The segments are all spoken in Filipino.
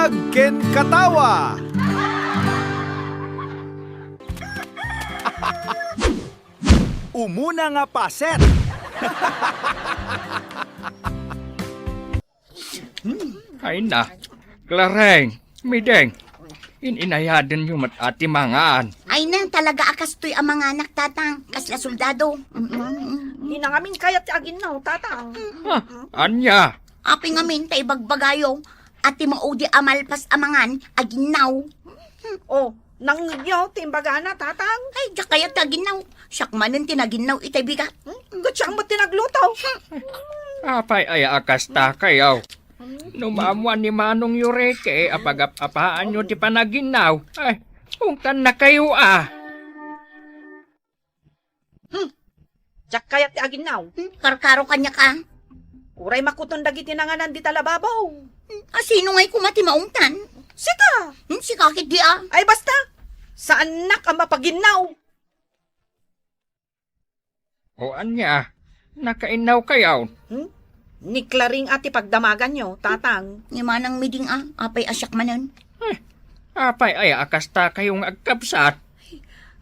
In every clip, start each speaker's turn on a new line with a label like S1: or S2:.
S1: Bunyag ken katawa. Umuna nga paset.
S2: Ay na, Clareng, Mideng, ininayadan yung ati mangaan.
S3: Ay na, talaga akastoy ang mga anak, tatang. Kasla soldado.
S4: Di na ngamin kayat ti aginaw, tatang.
S2: Ha, anya,
S3: Api ngamin, tay bagbagayo. At ti maudi amalpas amangan, aginaw.
S4: Oh, nangyaw, timbaga na, tatang.
S3: Ay, di kaya taginaw. Siyak manin tinaginaw itay bigat.
S4: Gatsang mo tinagluto.
S2: apay ay akasta kayaw. Numamuan ni Manong Yureke, apagapapaan nyo ti panaginaw. Ay, ungkan na kayo ah.
S4: Tsak kayat ti aginaw.
S3: Karkaro kanya ka.
S4: Uray makuton dagiti nanganan di talababaw.
S3: Sino nga'y kumati maungtan?
S4: Sika!
S3: Si kakit di ah.
S4: Ay basta, sa anak ang mapaginaw.
S2: O anya, nakainaw kayaw.
S4: Ni Claring ati pagdamagan nyo, tatang.
S3: Ni manang miding ah. Apay asyak manin.
S2: Apay ay akasta kayong agkapsat.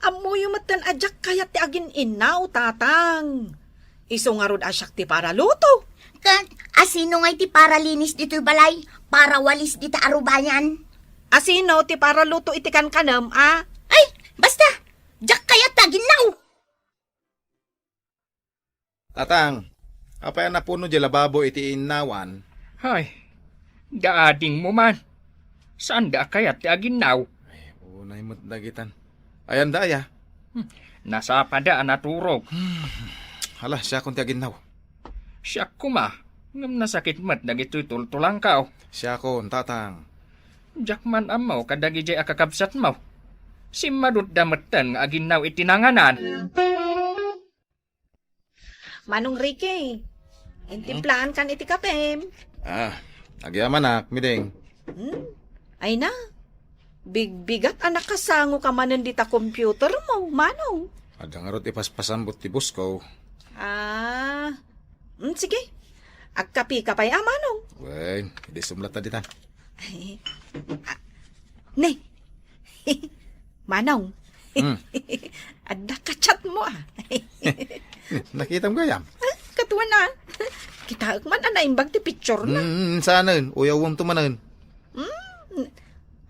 S4: Amo yung matan adyak kayat ti agin inaw, tatang. Iso nga rod asyak ti para luto.
S3: Kat, asino nga'y ti para linis dito'y balay? Para walis dita arubayan?
S4: Asino ti para luto itikan kanam, ah?
S3: Ay, basta! Diyak kaya taginaw!
S1: Tatang, apay na puno di lababo iti inawan.
S2: Hay, daading mo man. Saan da kayat ti aginaw?
S1: Unay mo't dagitan. Ayan daya.
S2: Nasa padaan naturog.
S1: Hala, siya kung tiaginaw.
S2: Siya kuma, ngam nasakit mat dagito'y tultulang kao.
S1: Siya kon, tatang.
S2: Jakman amaw kadagi jay akakabsat mo. Si madut damatan nga aginaw itinanganan.
S4: Manong Ricky, intimplahan kan iti kapem.
S1: Agyaman nak, mideng.
S4: Ay na, bigbigat anak kasango ka manan dita computer mo, manong.
S1: Adang arot ipaspasambot ti bus ko.
S4: Sige. Agkapi ka pa'y manong.
S1: Wen, hindi sumlat na ditan.
S4: Ne. Manong. Adda ka-chat mo ah.
S1: Nakita mo gayam?
S4: Katuwa na. Kita man anaimbag ti picture na.
S1: Saanan, uyawom tumanan.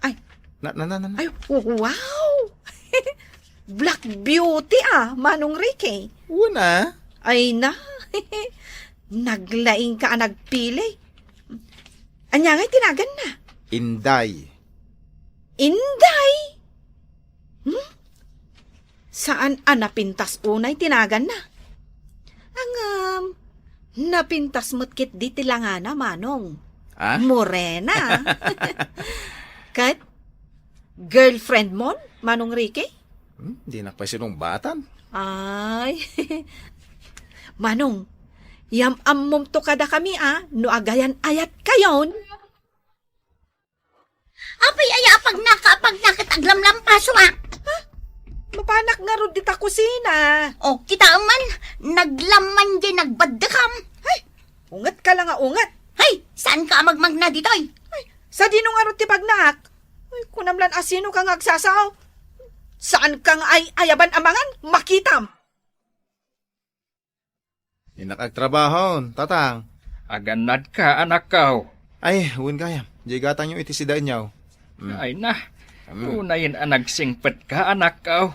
S4: Ay.
S1: Na.
S4: Ay, wow. Black beauty ah, Manong Ricky.
S1: Una.
S4: Ay na. Naglaing ka nagpili. Anya nga'y tinagan na.
S1: Inday.
S4: Inday? Saan napintas unay tinagan na? Ang napintas mo't di tilangana, Manong. Morena. Kat, girlfriend mo, Manong Ricky?
S1: Di na pa sinumbatan.
S4: Ay, Manong, yam-ammom to kada kami no agayan ayat kayon.
S3: Apay aya pag nakit aglamlampaso ah.
S4: Mapanak nga ro dita kusina.
S3: O, kita man, naglaman di nagbadakam.
S4: Ay, ungat ka lang ungat.
S3: Ay, saan ka magmagna ditoy?
S4: Ay, sa dino nga ro ti pagnak. Ay, kunamlan asino kang agsasaw. Saan kang ay ayaban amangan, makitam.
S1: Inakagtrabahon, tatang.
S2: Aganad ka anak kao.
S1: Ay, huwin gayam. Jigatang yung itisidaan niyaw.
S2: Ay na, unayin anagsingpet ka anak kao.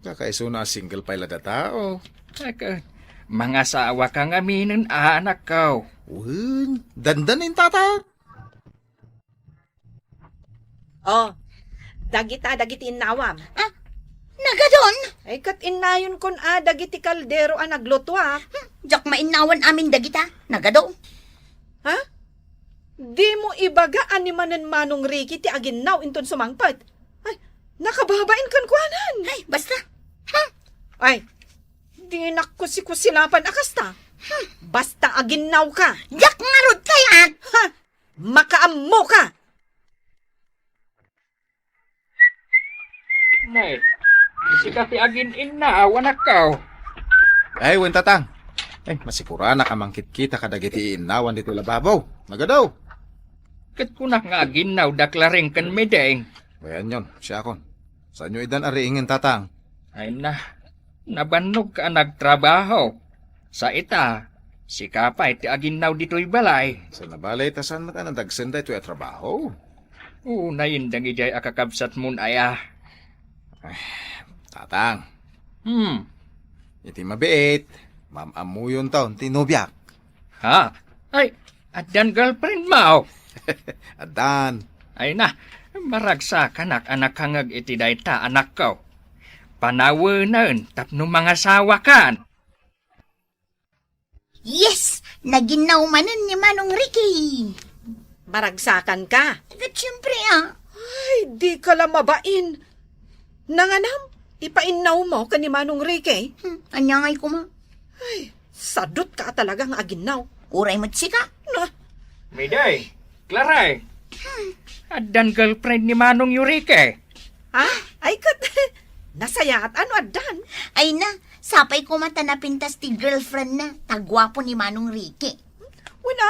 S1: Kakaiso na single pala da tao.
S2: Aka, mga sawa kang aminin anak kao.
S1: Uwin, dandanin tatang.
S4: Oh, dagiti inawam.
S3: Nagadon?
S4: Ay, kat inayon kon dagiti kaldero naglutwa.
S3: Diyak mainawan amin dagita. Nagado.
S4: Ha? Di mo ibagaan ni manen Manong Ricky ti aginaw inton sumangpat. Ay, nakababain kan kuanan.
S3: Ay, basta.
S4: Ay, di nakusi-kusilapan akasta. Basta aginaw ka.
S3: Diyak ngarod kaya.
S4: Ha? Makaammo ka.
S2: Nay, sikati agin inaw anak kao.
S1: Ay, huwin tatang. Ay, masikura na kamangkit kita kadagiti inawan dito lababaw. Nagadaw.
S2: Kat kunak nga aginaw daklaring kan medeng.
S1: Bayan yon, siya kon. Sa inyo idan ariingin tatang.
S2: Ay na, nabanog ka nagtrabaho. Sa ita, si kapay ti aginaw dito'y balay.
S1: Sa nabalay tasan na ka na dagsenday ito trabaho.
S2: Una yun dang ijay akakabsat mun aya.
S1: Tatang,
S2: Hmm,
S1: iti mabiit. Mamamu yun taon, tinubyak.
S2: ha? Ay, adan girlfriend mo.
S1: Adan.
S2: Ay na, maragsa kanak anak hangag iti dayta anak ko. Panawanan tapno mga sawa kan.
S3: Yes! Naginaw manan ni Manong Ricky.
S4: Maragsakan ka.
S3: At syempre
S4: Ay, di ka lang mabain. Nanganam, ipainaw mo ka ni Manong Ricky.
S3: Anyangay ko ma.
S4: Ay, sadot ka talagang aginaw.
S3: Uray mo't sika.
S4: No,
S2: Miday, Claray. Adan girlfriend ni Manong Yurike.
S4: ha? Ay, kat, nasaya at ano adan?
S3: Ay na, sapay ko mata na pintas ti girlfriend na. Tagwapo ni Manong Ricky.
S4: Wala,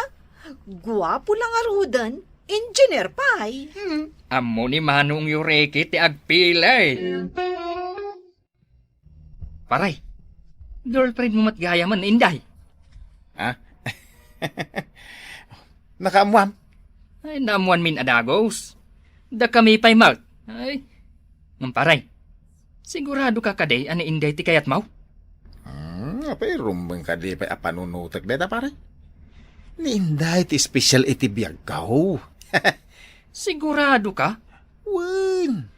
S4: guwapo lang arudan. Engineer pa ay.
S2: Amo ni Manong Yurike ti agpilay. Paray, girlfriend mo matgaya man inday.
S1: Ha? Nakaamuam.
S2: Ay, naamuan min adagos. Da kami pa'y mouth. Ay, ngamparay. Sigurado ka kaday, ani inday ti kayat mau?
S1: Apay rumbang ka di pa apanunutak deta pare. Ninday ti special iti biyag kao.
S2: Sigurado ka?
S1: Wen.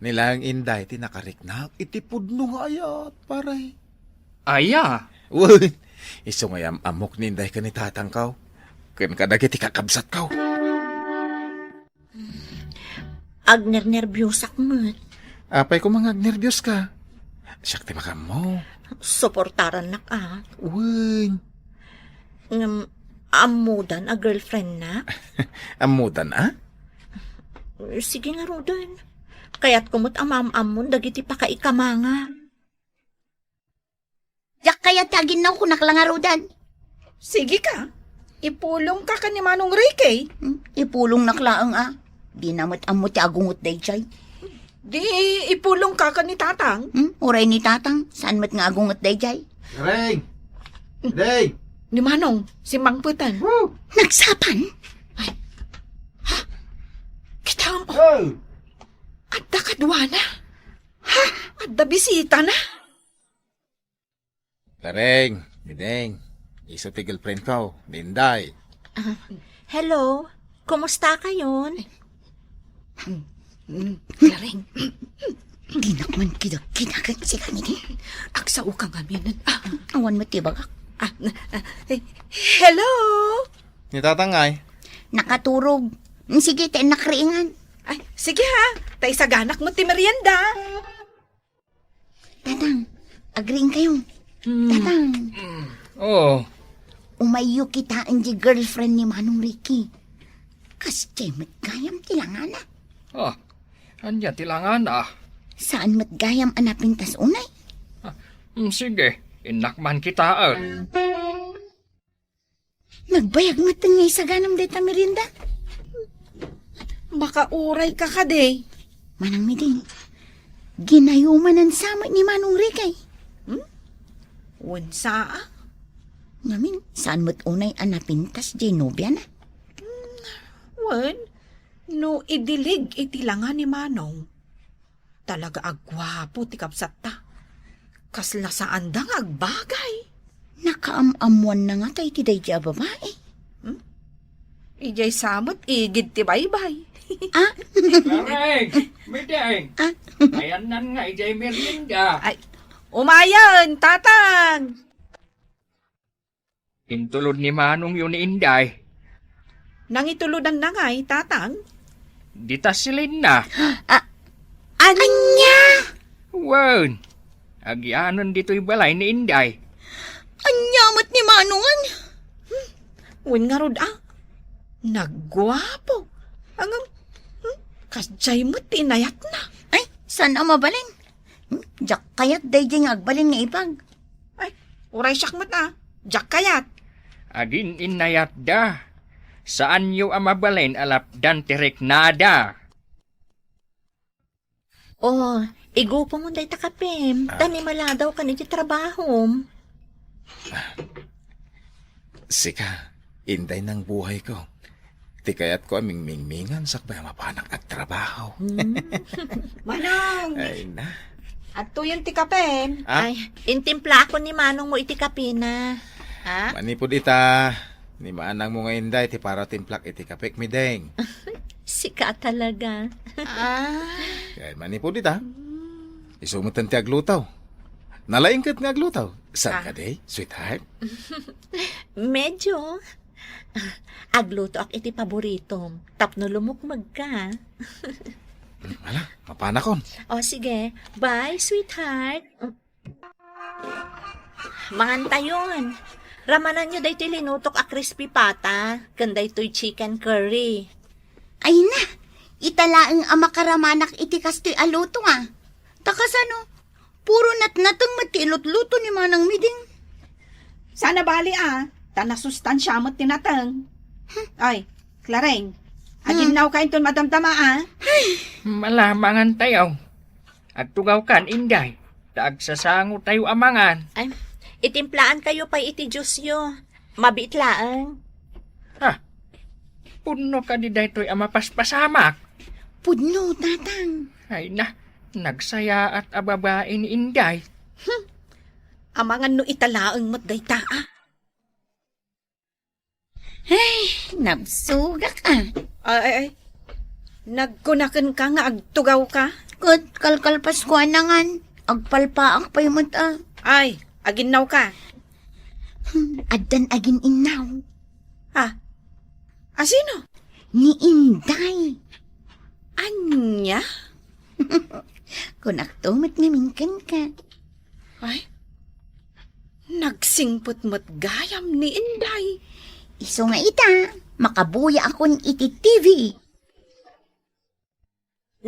S1: Nilang inday ti nakariknak iti pudno nga ayat pare.
S2: Aya.
S1: Wen. Iso ngayam amok ninday ka ni tatang kao. Ken kadagi ti kakabsat kao.
S3: Agner-nervyosak mo.
S1: Apay ko mga nervyos ka. Siyak ti makam mo.
S4: Suportaran na ka.
S1: Wen.
S4: Amudan a girlfriend na.
S1: Amudan ah?
S4: Sige nga Rodan. Kaya't kumot amam-amon dagiti pa kaikamanga.
S3: Yak kaya taginaw ko naklangarudan.
S4: Sige ka. Ipulong ka ni Manong Ricky.
S3: Ipulong naklaang Di namat amot ti agungot day chay.
S4: Di ipulong ka ni Tatang.
S3: Uray ni tatang, saan mat nga agungot day chay?
S1: Reng! Day!
S4: Ni Manong, si Mang Putan.
S3: Nagsapan?
S4: Kita mo.
S1: Oh!
S4: Adda kadwa na. Ha? Adda bisita na.
S1: Lareng, Bideng, iso ti girlfriend ko, Ninday.
S4: Hello. Kumusta kayon?
S3: Lareng, di na man kinagan si kanini.
S4: Aksa ukang aminan.
S3: Awan mo tibagak.
S4: Hello.
S1: Ni tatangay.
S3: Nakaturog. Sige, tayo nakriingan.
S4: Ay, sige ha. Tay sa ganak mo ti merienda.
S3: Tatang, agreeing kayo. Tatang,
S2: Oh,
S3: umayo kita ang di girlfriend ni Manong Ricky. Kasi matgayam tilangan na.
S2: oh, anya tilangan
S3: Saan matgayam anapin tas unay?
S2: Sige, inakman kita
S3: Nagbayag mo tangay sa ganam deta merinda.
S4: Makauray ka day.
S3: Manang miding, ginayuman ang sama ni Manong Ricky.
S4: Unsa?
S3: Ngamin, saan mo't unay anapin tas di nobya na?
S4: Wan, no idilig itilangan ni Manong. Talaga agwapo ti kapsat ta. Kasla saan dang agbagay.
S3: Nakaamamuan na nga tayo ti day di babae.
S4: Ijay samot igid ti baybay.
S2: Lareng, Miday. Ayan nan nga, ijay merienda.
S4: Ay, umayan, Tatang!
S2: Intulod ni Manong yun ni Inday.
S4: Nangituludan na nga, Tatang.
S2: Ditasilin na.
S3: Anya!
S2: Wan, agyanon dito'y balay ni Inday.
S3: Anya mo't ni Manongan!
S4: Wen nga rod Nagwapo. Ang kasjay mo tinayat na.
S3: Ay, saan ang mabalin? Jak kayat day di nga agbalin nga ipag.
S4: Ay, uray siyak mo na. Jak kayat.
S2: Agin inayat da. Saan yu amabalin alap dan tirik nada?
S5: Oh, igupo mo day takapim. Tani maladaw ka ni ti trabaho.
S1: Sika, inday ng buhay ko. Ti kayat ko aming mingmingan sakbay mapanak at trabaho.
S4: Manong,
S1: Ay na.
S4: ato yung tikape.
S1: Ah?
S5: Ay, intimpla ako ni Manong mo iti kapina. Ha?
S1: Manipod ita. Ni maanang mo ngayon day, ti para timplak iti kapek mi deng.
S5: Sika talaga.
S1: Kaya manipod ita. Isumutan ti aglutaw. Nalaingkat nga aglutaw. Saan ka day, sweetheart?
S5: Medyo. Agluto ak iti paborito. Tapno lumukmag ka.
S1: Wala, mapanakon.
S5: O sige, bye sweetheart. Mangantayon. Ramanan nyo day tilinutok a crispy pata. Kanday to'y chicken curry.
S3: Ay na, italaang amakaramanak iti kastoy aluto nga. Takas ano, puro natnatang matilot-luto ni Manang Miding.
S4: Sana bali tanasustansya mo't tinatang. Ay, Clareng, aginaw ka inton madamdama
S2: Malamangan tayo. At tugaw kan, inday. Tagsasango tayo amangan.
S5: Ay, itimplaan kayo pa iti Diyos yo. Mabitlaan.
S2: Ha? Puno ka di daytoy amapaspasamak.
S3: Pudno, tatang.
S2: Ay na, nagsaya at ababain inday.
S4: Amangan no italaang mo't day taa.
S3: Nabsuga ka.
S4: Ay. Nagkunakan ka nga agtugaw ka.
S3: Kat kalkalpas ko anangan. Agpalpaak pa yung mata.
S4: Ay, aginaw ka.
S3: Adan agin inaw.
S4: Sino?
S3: Ni Inday.
S4: Anya?
S3: Kung aktumat nimingkan ka.
S4: Ay, nagsingpot mo't gayam ni Inday.
S3: Iso nga ita, makabuya akon iti TV.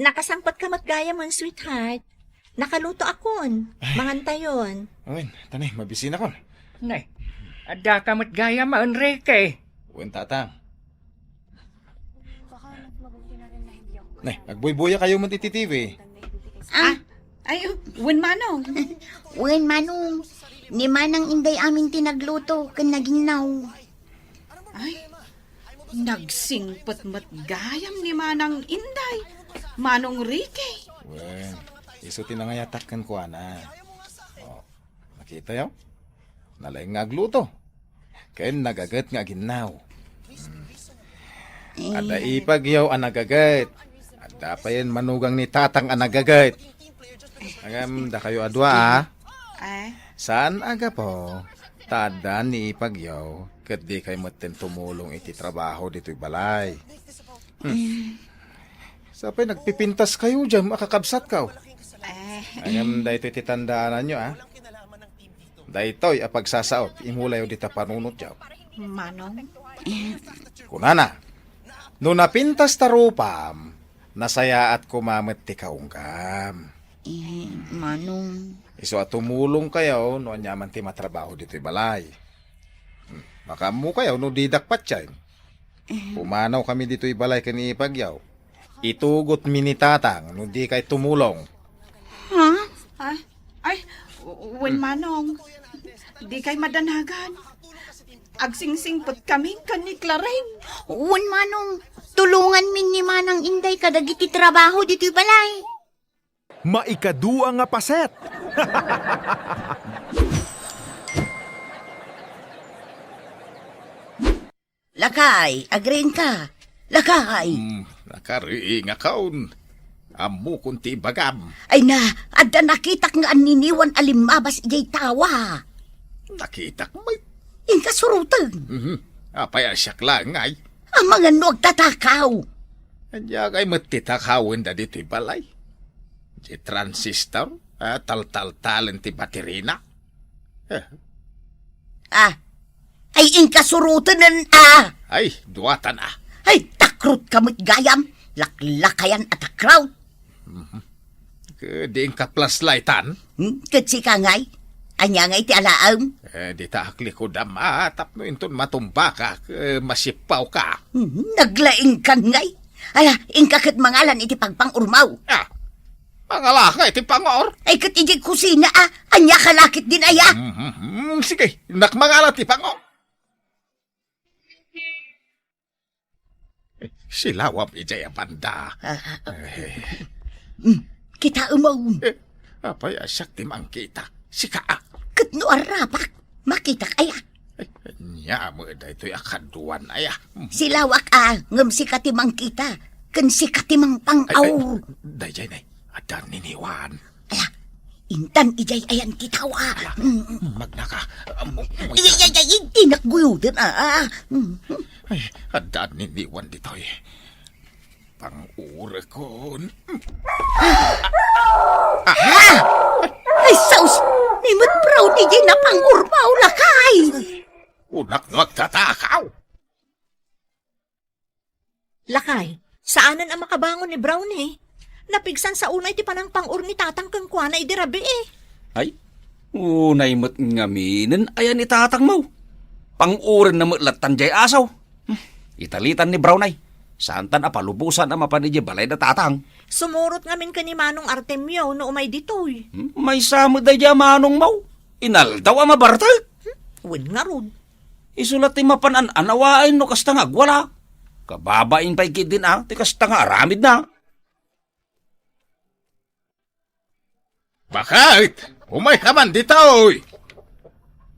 S5: Nakasangpat ka matgaya man, sweetheart. Nakaluto akon. Mangantayon.
S1: Uwin, tanay, mabisina kon.
S2: Nay, ada ka matgaya ma Enrique.
S1: Uwin, tatang. Nay, agbuy-buya kayo mo iti TV.
S4: Ay, win manong.
S3: Wen manong, ni Manang Inday amin tinagluto, kan naginaw.
S4: Ay, nagsingpot mo't gayam ni Manang Inday. Manong Ricky.
S1: Uwin, iso tinangayatak kan ko, ana. O, nakita yaw? Nalaing nga agluto. Kaya nagagat nga ginaw. Ada ipagyaw ang nagagat. Ada pa yan manugang ni tatang ang nagagat. Agam, da kayo adwa
S4: Ay,
S1: Saan aga po? Tada ni ipagyaw. Kat di kayo matin tumulong iti trabaho dito'y balay. Sapay nagpipintas kayo dyan, makakabsat ka. Agam, da ito'y titandaanan nyo, Da ito'y apagsasaot, imulayo dita panunot yaw.
S4: Manong.
S1: Kunana, no napintas tarupam, nasaya at kumamat ti kaunggam.
S3: Manong,
S1: Iso at tumulong kayo no anyaman ti matrabaho dito'y balay. Baka mo kayo no didakpat siya. Pumanaw kami dito'y balay kanipagyaw. Itugot minitatang no di kay tumulong.
S4: Ay, win manong. Di kay madanagan. Agsingsingpot kami kan ni Clareng.
S3: wen manong, tulungan min ni Manang Inday kadagiti trabaho dito'y balay.
S6: Maikadua nga paset.
S3: Lakay, agrein ka. Lakay.
S1: Nakari nga kaon. Amu kunti bagam.
S3: Ay na, adda nakitak nga aniniwan alimabas ijay tawa.
S1: Nakita ko may
S3: Inkasurutan.
S1: apaya siyak lang ay.
S3: Ang mga nuag tatakaw.
S1: Anya kay matitakawin da dito'y balay. Di transistor, tal-tal-talen ti baterina.
S3: Ay inkasurutan
S1: Ay, duwatan
S3: Ay takrut kamot gayam. Laklakayan at takraw.
S1: Di ka plus lightan.
S3: Katsi ka ngay. Anya nga iti alaam.
S1: Di ta akli ko dama, tapno inton matumba ka, masipaw ka.
S3: Naglaing kan ngay. Ala, ingkakit mangalan iti pagpangurmaw.
S1: Ah, mangalaka iti pangor.
S3: Ay kat iti kusina anya kalakit din aya.
S1: Sige, nakmangalan ti pangor. Silawam ijay banda.
S3: Kita umaw.
S1: Apay asyak ti mangkita. Sika
S3: Kat no arapak. Makita kaya.
S1: nya mo daytoy akaduan aya.
S3: Silawak ngam si katimang kita. Kan si katimang pangaw.
S1: Dayjay nay, adan niniwan.
S3: Ala, intan ijay ayan titawa.
S1: Magnaka.
S3: Ay, nakguyudan
S1: Ay, adan niniwan ditoy. Pang-ura ko.
S3: Ay, saus! Nimot proud ni Jay na pangurmaw lakay!
S1: Unak nagtatakaw.
S5: Lakay, saanan ang makabangon ni Brownie? Napigsan sa unay ti panang pang-ur ni tatang kang kuana idirabi eh.
S7: Ay, unay mat ngaminin ayan ni tatang mo. Pang-urin na matlatan jay asaw. Italitan ni Brown ay. Santan apalubusan na mapanidya balay na tatang.
S5: Sumurot ngamin ka ni Manong Artemio no umay ditoy.
S7: May samad ay manong mo. Inaldaw ang mabartag.
S5: Win nga rod.
S7: Isulat ti mapanan anawain no kasta nga wala. Kababain pa'y kidin ti kasta nga aramid na.
S1: Bakit? Umay ka man ditoy.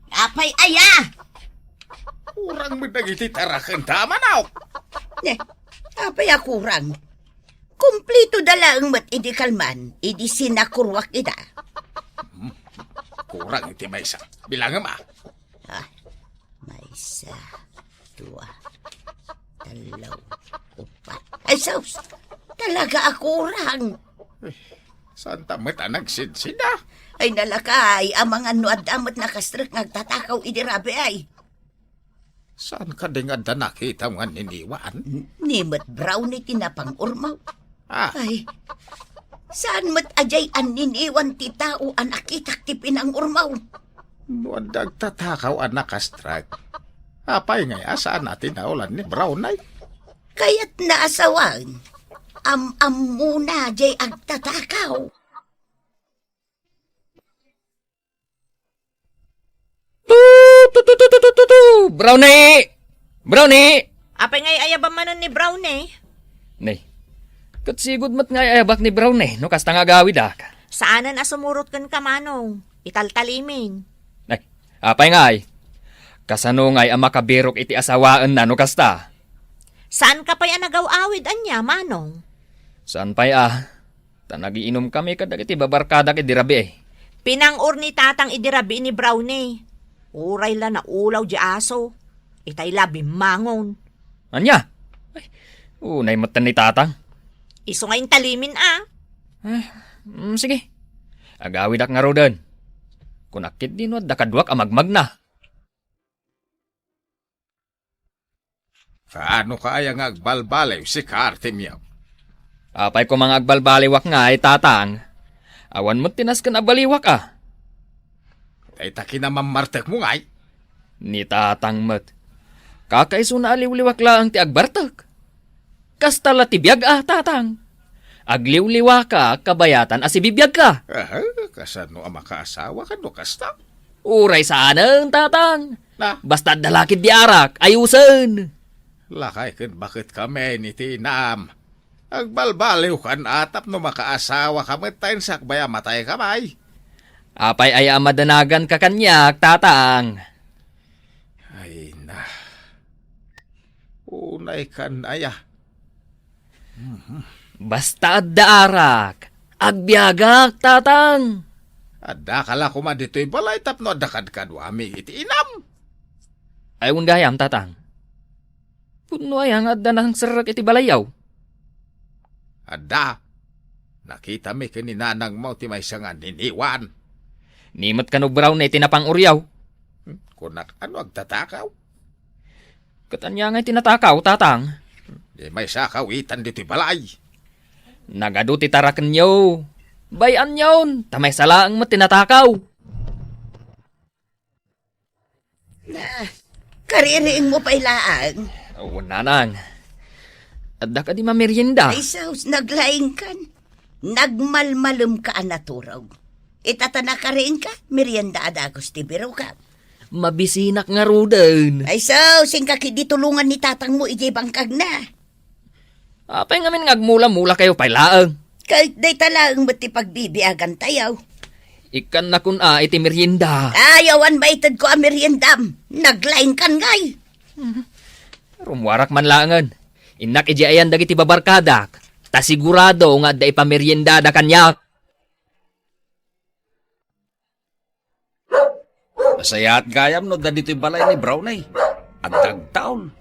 S3: Apay aya!
S1: Urang mo nagititarakan tama na.
S3: Apay akurang. Kumplito dala ang mat idi kalman, idi sinakurwak ida.
S1: Kurang iti may isa. Bilang ma.
S3: May isa, dua, dalaw, upat. Ay, saus! Talaga akurang.
S1: Santa mata nagsidsida.
S3: Ay, nalakay, ang mga nuad amat nakastrik nagtatakaw idi rabi ay.
S1: Saan ka din nga nakita mo nga niniwan?
S3: Nimot brownie tinapang urmaw.
S1: Ah,
S3: Ay, saan mat ajay an niniwan ti tao an akitak ti pinang urmaw?
S1: nuad nagtatakaw ang nakastrike. Apay nga saan natin naulan ni Brown ay?
S3: Kaya't naasawan. Am muna jay agtatakaw.
S2: Brownie! Brownie!
S5: Apay ngay ayabang manon ni Brownie.
S2: Nay, katsigod mat nga ayabak ni Brownie, no kasta nga gawid
S5: Saanan sumurot kan ka Manong? Italtalimin.
S2: Nay, apay nga ay. Kasano nga'y ang makabirok iti asawaan na no kasta?
S5: Saan ka pa yan nagaw-awid anya, Manong?
S2: Saan pa'y nagiinom kami kadag iti babarkada kay dirabi eh.
S5: Pinang-ur ni tatang idirabi ni Brownie. Uray la na ulaw di aso. Itay labi mangon.
S2: Anya? Ay, unay matan ni tatang.
S5: Iso ngayon talimin
S2: Sige. Agawid ak nga rodan. Kunakit din wad dakadwak amagmag na.
S1: Kaano ka ay ang agbalbalaw si Artemio?
S2: Apay ko mga agbalbaliwak nga ay tatang. Awan mo tinas ka na baliwak
S1: Ay taki na mamartek mo ngay.
S2: Ni tatang mat. Kakaiso na aliwliwak lang ti agbartak. Kasta la tibiyag tatang. Agliwliwa ka, kabayatan asibibiyag ka.
S1: Kasano ang makaasawa ka no kasta?
S2: Uray saan tatang.
S1: Na,
S2: Basta dalakid di arak, ayusan.
S1: lakay kan bakit kami ni Tinam. Agbalbaliw kan atap no makaasawa ka tayo sakbaya matay kamay.
S2: Apay ay amadanagan ka kanyak, tatang.
S1: Ay na. Unay kan aya.
S2: Basta arak, agbiagak, tatang.
S1: Adda kala ko man dito'y balay tapno adakad kadwami iti inam.
S2: Ay gayam, tatang. Puno ay ang adda ng sarak iti balayaw.
S1: Adda. Nakita mi kaninanang mo ti may sangan niniwan.
S2: Nimot ka no brown na itinapang uryaw.
S1: Kunak ano agtatakaw?
S2: Katanya nga itinatakaw, tatang.
S1: Di may sakawitan dito'y balay.
S2: Nagado ti tarakan nyo. Bayan yon, tamay salaang mo tinatakaw.
S3: Kaririing mo pa ilaan.
S2: O, nanang. Adda ka di mamerienda.
S3: Ay, saus, naglaing kan. Nagmalmalum ka anaturaw. Itatana ka rin ka, merienda adagos ti biro ka.
S2: Mabisinak nga rudan.
S3: Ay, saus, ingkaki di tulungan ni tatang mo, ijay bangkag na.
S2: Apay ngamin ngagmula-mula kayo pailaang.
S3: Kahit day talang mati pagbibiagan tayaw.
S2: Ikan na kun iti merienda.
S3: Ayawan maitad ko ang meriendam. Naglaing kan ngay.
S2: Rumwarak man laangan. Inak iji ayan dagiti babarkadak. Ta sigurado nga da ipamerienda da kanyak.
S7: Masaya at gayam no da dito'y balay ni Brown ay. At dagtaon.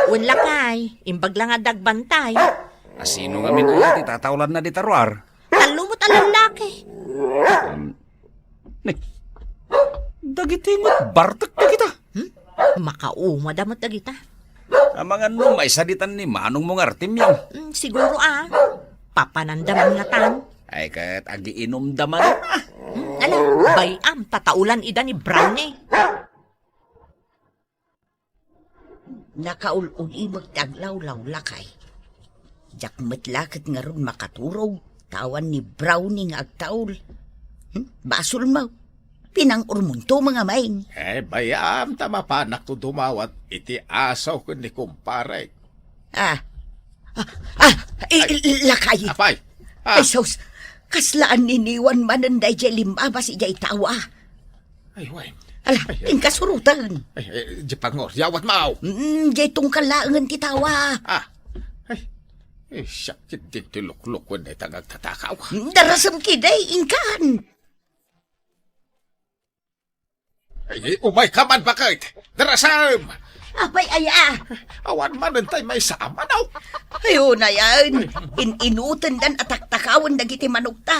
S5: Un lakay, imbag lang nga dagbantay.
S7: Asino nga minula ti tatawlan na di taruar.
S5: Talumot ang lalaki.
S7: Dagiti mo't bartak na kita.
S5: Makauma damot na kita.
S7: Ang mga no, may saditan ni Manong mong artim yan.
S5: Siguro papanandaman nga tan.
S7: Ay kat agiinom daman.
S5: Ala, bayam, tataulan ida ni Brownie.
S3: Nakaulun imag taglaw-law lakay. Jak matlakit nga ron makaturog. Tawan ni Brownie nga agtaul. Basol mo. Pinang urmunto mga maing.
S1: Bayam, tama pa, to dumawat, iti asaw ko ni kumpare.
S3: Lakay.
S1: Apay,
S3: Ay, sos, kaslaan niniwan mananday jay limaba si jay tawa.
S1: ay, way,
S3: Ala, ingkasurutan.
S1: di pangor, yawat mau.
S3: Jay tungkalaangan ti tawa.
S1: Sakit din tilukluk ko na itang agtatakaw.
S3: Darasam kiday, ingkan.
S1: Umay ka man bakit? Darasam!
S3: Apay aya.
S1: Awan man tay may sama daw.
S3: Ayun na yan. Inutan dan atak-takawan dagiti manukta.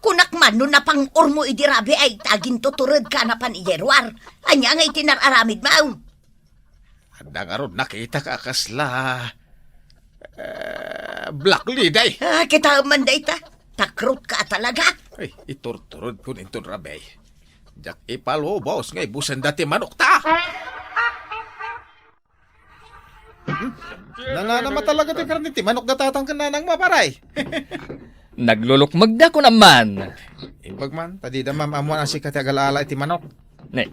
S3: Kunak man no na pang ormo idirabi ay tagin tuturod ka na pan ijerwar. Anya nga itinararamid mau.
S1: Handa nga ron nakita ka kasla. Black Liday.
S3: Kita man day ta. Takrot ka talaga.
S1: Ay, iturturod ko nito rabay. Jak ipalobos ngay busan dati manukta. Nananama talaga ti karniti manok datatang kananang maparay.
S2: Naglulukmag da ko naman.
S1: Imbag man, tadi da mamamuan ang sikat agalala iti manok.
S2: Ne.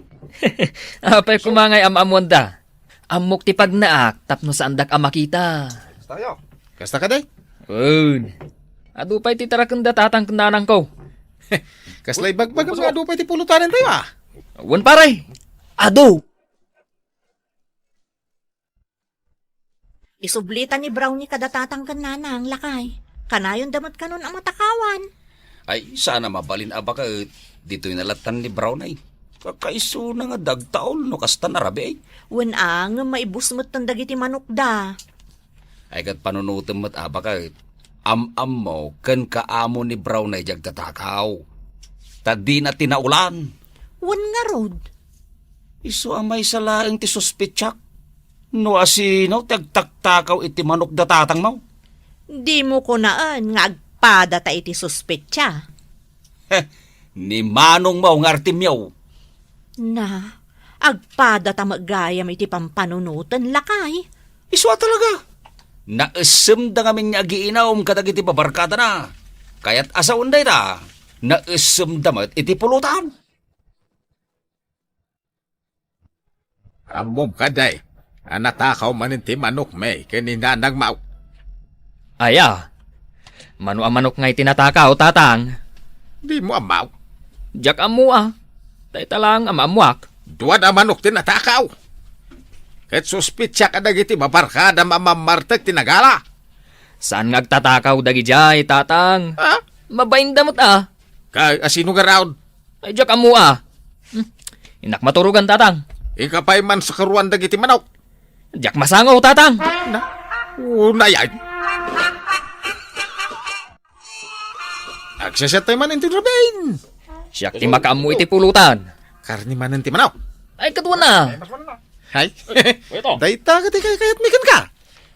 S2: Apay kumangay amamuan da. Amok ti pagnaak tapno sa andak amakita.
S1: Tayo. Kasta ka day?
S2: Un. Adupay ti tarakanda tatang kananang ko.
S1: Kaslay bagbag ang mga dupay ti pulutanin tayo
S2: Wan paray. Ado.
S5: Isublitan ni Brownie kadatatang kananang lakay. Kanayon damot kanon ang matakawan.
S7: Ay, sana mabalin aba ka dito'y nalatan ni Brown ay. Kakaiso na nga dagtaol no kasta na rabi ay.
S5: Wan ang maibusmot ng dagiti manukda.
S7: Ay kat panunutom mo't aba ka am-am mo ken kaamo ni Brown ay jagtatakaw. Tadi na tinaulan.
S5: Wan nga rod.
S7: Iso amay sa laing ti suspitsak. No asino tagtaktakaw iti manok datatang mo.
S5: Di mo ko naan nga agpada ta iti suspetsa.
S7: Ni Manong mo nga artimyaw.
S5: Na, agpada ta magayam iti pampanunutan lakay.
S7: Iso talaga. Naisem da ngamin niya giinaom kadag iti babarkada na. Kaya't asa unday ta. Naisem damat iti pulutan.
S1: Amom ka day. Anatakaw manin ti manok may kanina nagmaw.
S2: Aya. Mano ang manok ngay tinatakaw tatang.
S1: Di mo amaw.
S2: Jak amua. Tay talang amamuak.
S1: Duwan ang manok tinatakaw. Ket suspitsya ka dagiti mabarkada mamamartag tinagala.
S2: Saan ngagtatakaw dagi jay tatang?
S1: Ha?
S2: Mabaindamot
S1: Kay asino nga raon?
S2: Ay jak amua. Inak maturugan tatang.
S1: Ikapay man sa karuan dagiti manok.
S2: Jak masangaw tatang.
S1: Una yan. Agsasat tayo man inti Robin.
S2: Siyak ti makaamu iti pulutan.
S1: Karni man inti manok.
S2: Ay kadwan na.
S1: Hay. Dayta ka ti kayat mikan ka.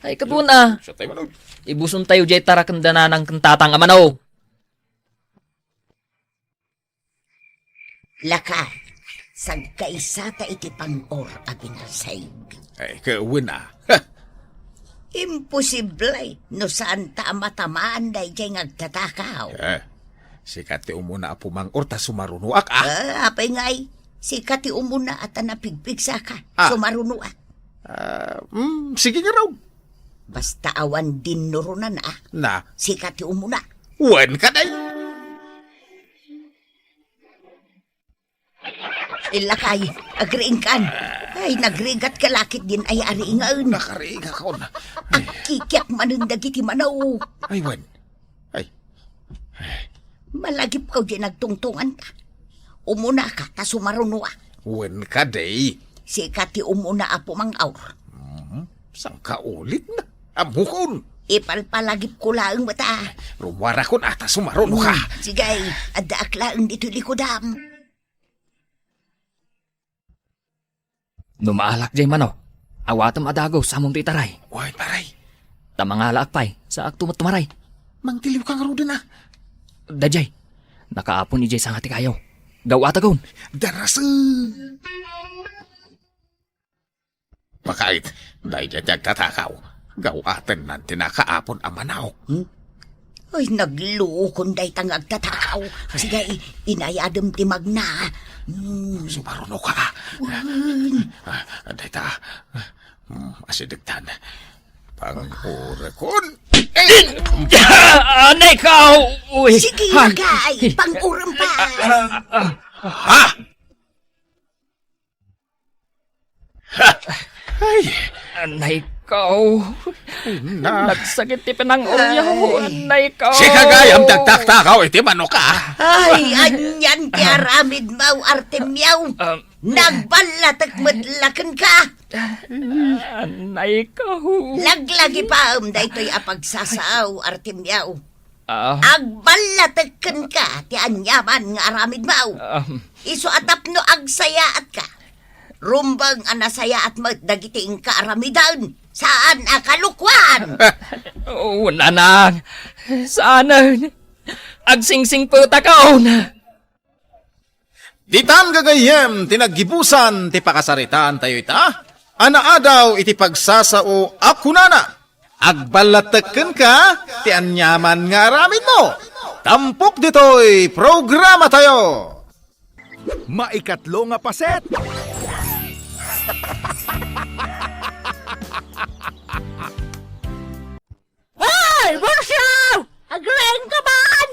S2: Ay kadwan na.
S1: Sa tayo manok.
S2: Ibuson tayo jay tarakanda ng kantatang amanaw.
S3: Lakay. Sagkaisa ta iti pang-or aginasay.
S1: Ay, kawan ah.
S3: Imposible no saan ta matamaan day jay ngagtatakaw.
S1: Sikat ti umuna apo mangor ta sumarunuak ah.
S3: Apay ngay, sikat ti umuna at napigpig sa ka, sumarunuak.
S1: Sige nga raw.
S3: Basta awan din nurunan
S1: Na,
S3: sikat ti umuna.
S1: wan ka day.
S3: Ilakay, agriin kan. Ay, nagrigat ka lakit din ay ariingaon.
S1: Nakariga ka na.
S3: At kikyak manundag iti manaw.
S1: Ay, wan. Ay,
S3: Malagip ka di nagtungtungan ka. Umuna ka, ta sumarunua.
S1: wan ka day.
S3: Sikat ti umuna apo mang aur.
S1: Sang ka ulit na. Amukon.
S3: Ipalpalagip ko laang mata.
S1: Rumwara kon ata sumaruno ka.
S3: Sigay, adda aklaang dito likodam.
S2: Numaalak jay mano. Awatam adago sa mong titaray.
S1: Wan, paray.
S2: Tamangala akpay sa aktumot tumaray.
S1: Mangtiliw ka nga ro din ah.
S2: Dajay, nakaapon ijay sa ngati kayaw. Gawatagon.
S1: Darasa. Makait, dahil dyan tatakaw. Gawatan ng tinakaapon ang manawak.
S3: Ay, nagluukon day tangag tatakaw. Sigay, inayadam ti magna.
S1: Sumaruno ka. Anday ta. Asidagtan. Pangurakon.
S2: Anay ka! Uy!
S3: Sige, magay, pang-uram pa.
S1: Ha? Ay,
S2: Anay ka!
S1: na.
S2: Nagsakit ti pinang oryaw. Anay ka!
S1: Si kagayam dagtaktakaw iti manok ka.
S3: Ay, anyan ti aramid mau Artemyaw. Nagbalat at madlakan ka.
S2: Anay ka!
S3: Laglagi pa daytoy apagsasaw Artemyaw.
S2: Ah,
S3: Agbalatakan ka ti anyaman nga aramid mau. Iso atap no agsayaat ka. Rumbang anasaya at magdagiting ka aramidan. Saan akalukwan?
S2: nanang. Sana. Agsingsing po takaon.
S1: Ditan gagayem tinaggibusan ti pakasaritaan tayo ita. Anaadaw iti pagsasao akunana. Agbalataken ka ti anyaman nga aramid mo. Tampok ditoy programa tayo.
S6: Maikatlo nga paset.
S5: Ay, Borsaw! Agreeng ka man!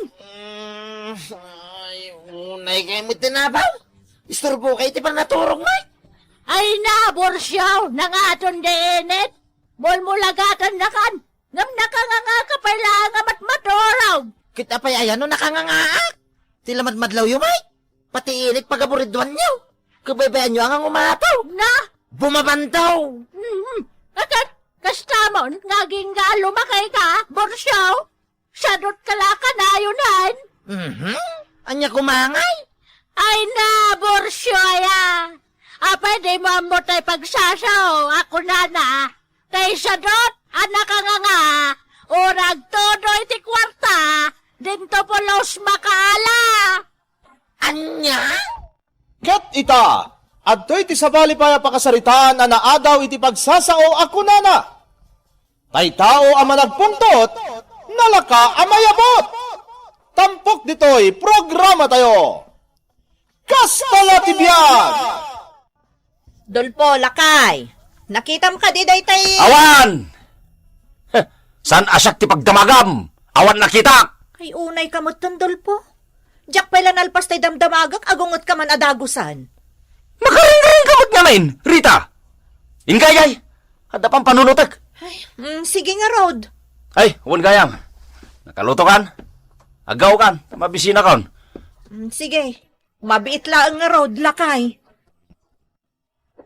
S8: Ay, unay kayo mo tinabaw. Istorbo kayo ti pang naturong mo.
S5: Ay na, Borsaw! Nangaton deenet! Mulmulagatan na kan! Ngam nakanganga ka pala nga matmaturaw!
S8: Kita pa yayan no nakangangaak. Tila madmadlaw yung may. Pati init pagaburidwan nyo. Kabaybayan nyo ang umataw.
S5: Na!
S8: Bumabantaw.
S5: Atat! Kastamon, ngaging nga lumakay ka, Borsaw! Sadot kalaka na yunan!
S8: Anya kumangay.
S5: Ay na, Borsyoya! Pwede mo mo tayo pagsasaw, ako na. Tay sadot, anak ka nga, urag todo iti kwarta, dinto polos makaala.
S8: Anya?
S9: Ket ita, adtoy ti sabali paya pakasaritaan na naadaw iti pagsasao ako nana. Tay tao ang managpuntot, nalaka ang mayabot. Tampok ditoy, programa tayo. Kastala tibiyag!
S5: Dulpo, lakay. Nakita mo ka di day tay...
S7: Awan! San asyak ti pagdamagam? Awan nakita!
S5: Ay unay kamot ton, Dulpo. Diyak pala nalpas tay damdamagak, agungot ka man adagusan.
S7: Makaring-ring kamot namin, Rita! Ingkayay! Ada pang panunutak!
S5: Sige nga, Rod.
S7: Ay, uwan gayam. Nakaluto kan? Agaw kan? Mabisina kan?
S5: Sige. Mabiit lang nga, Rod, lakay.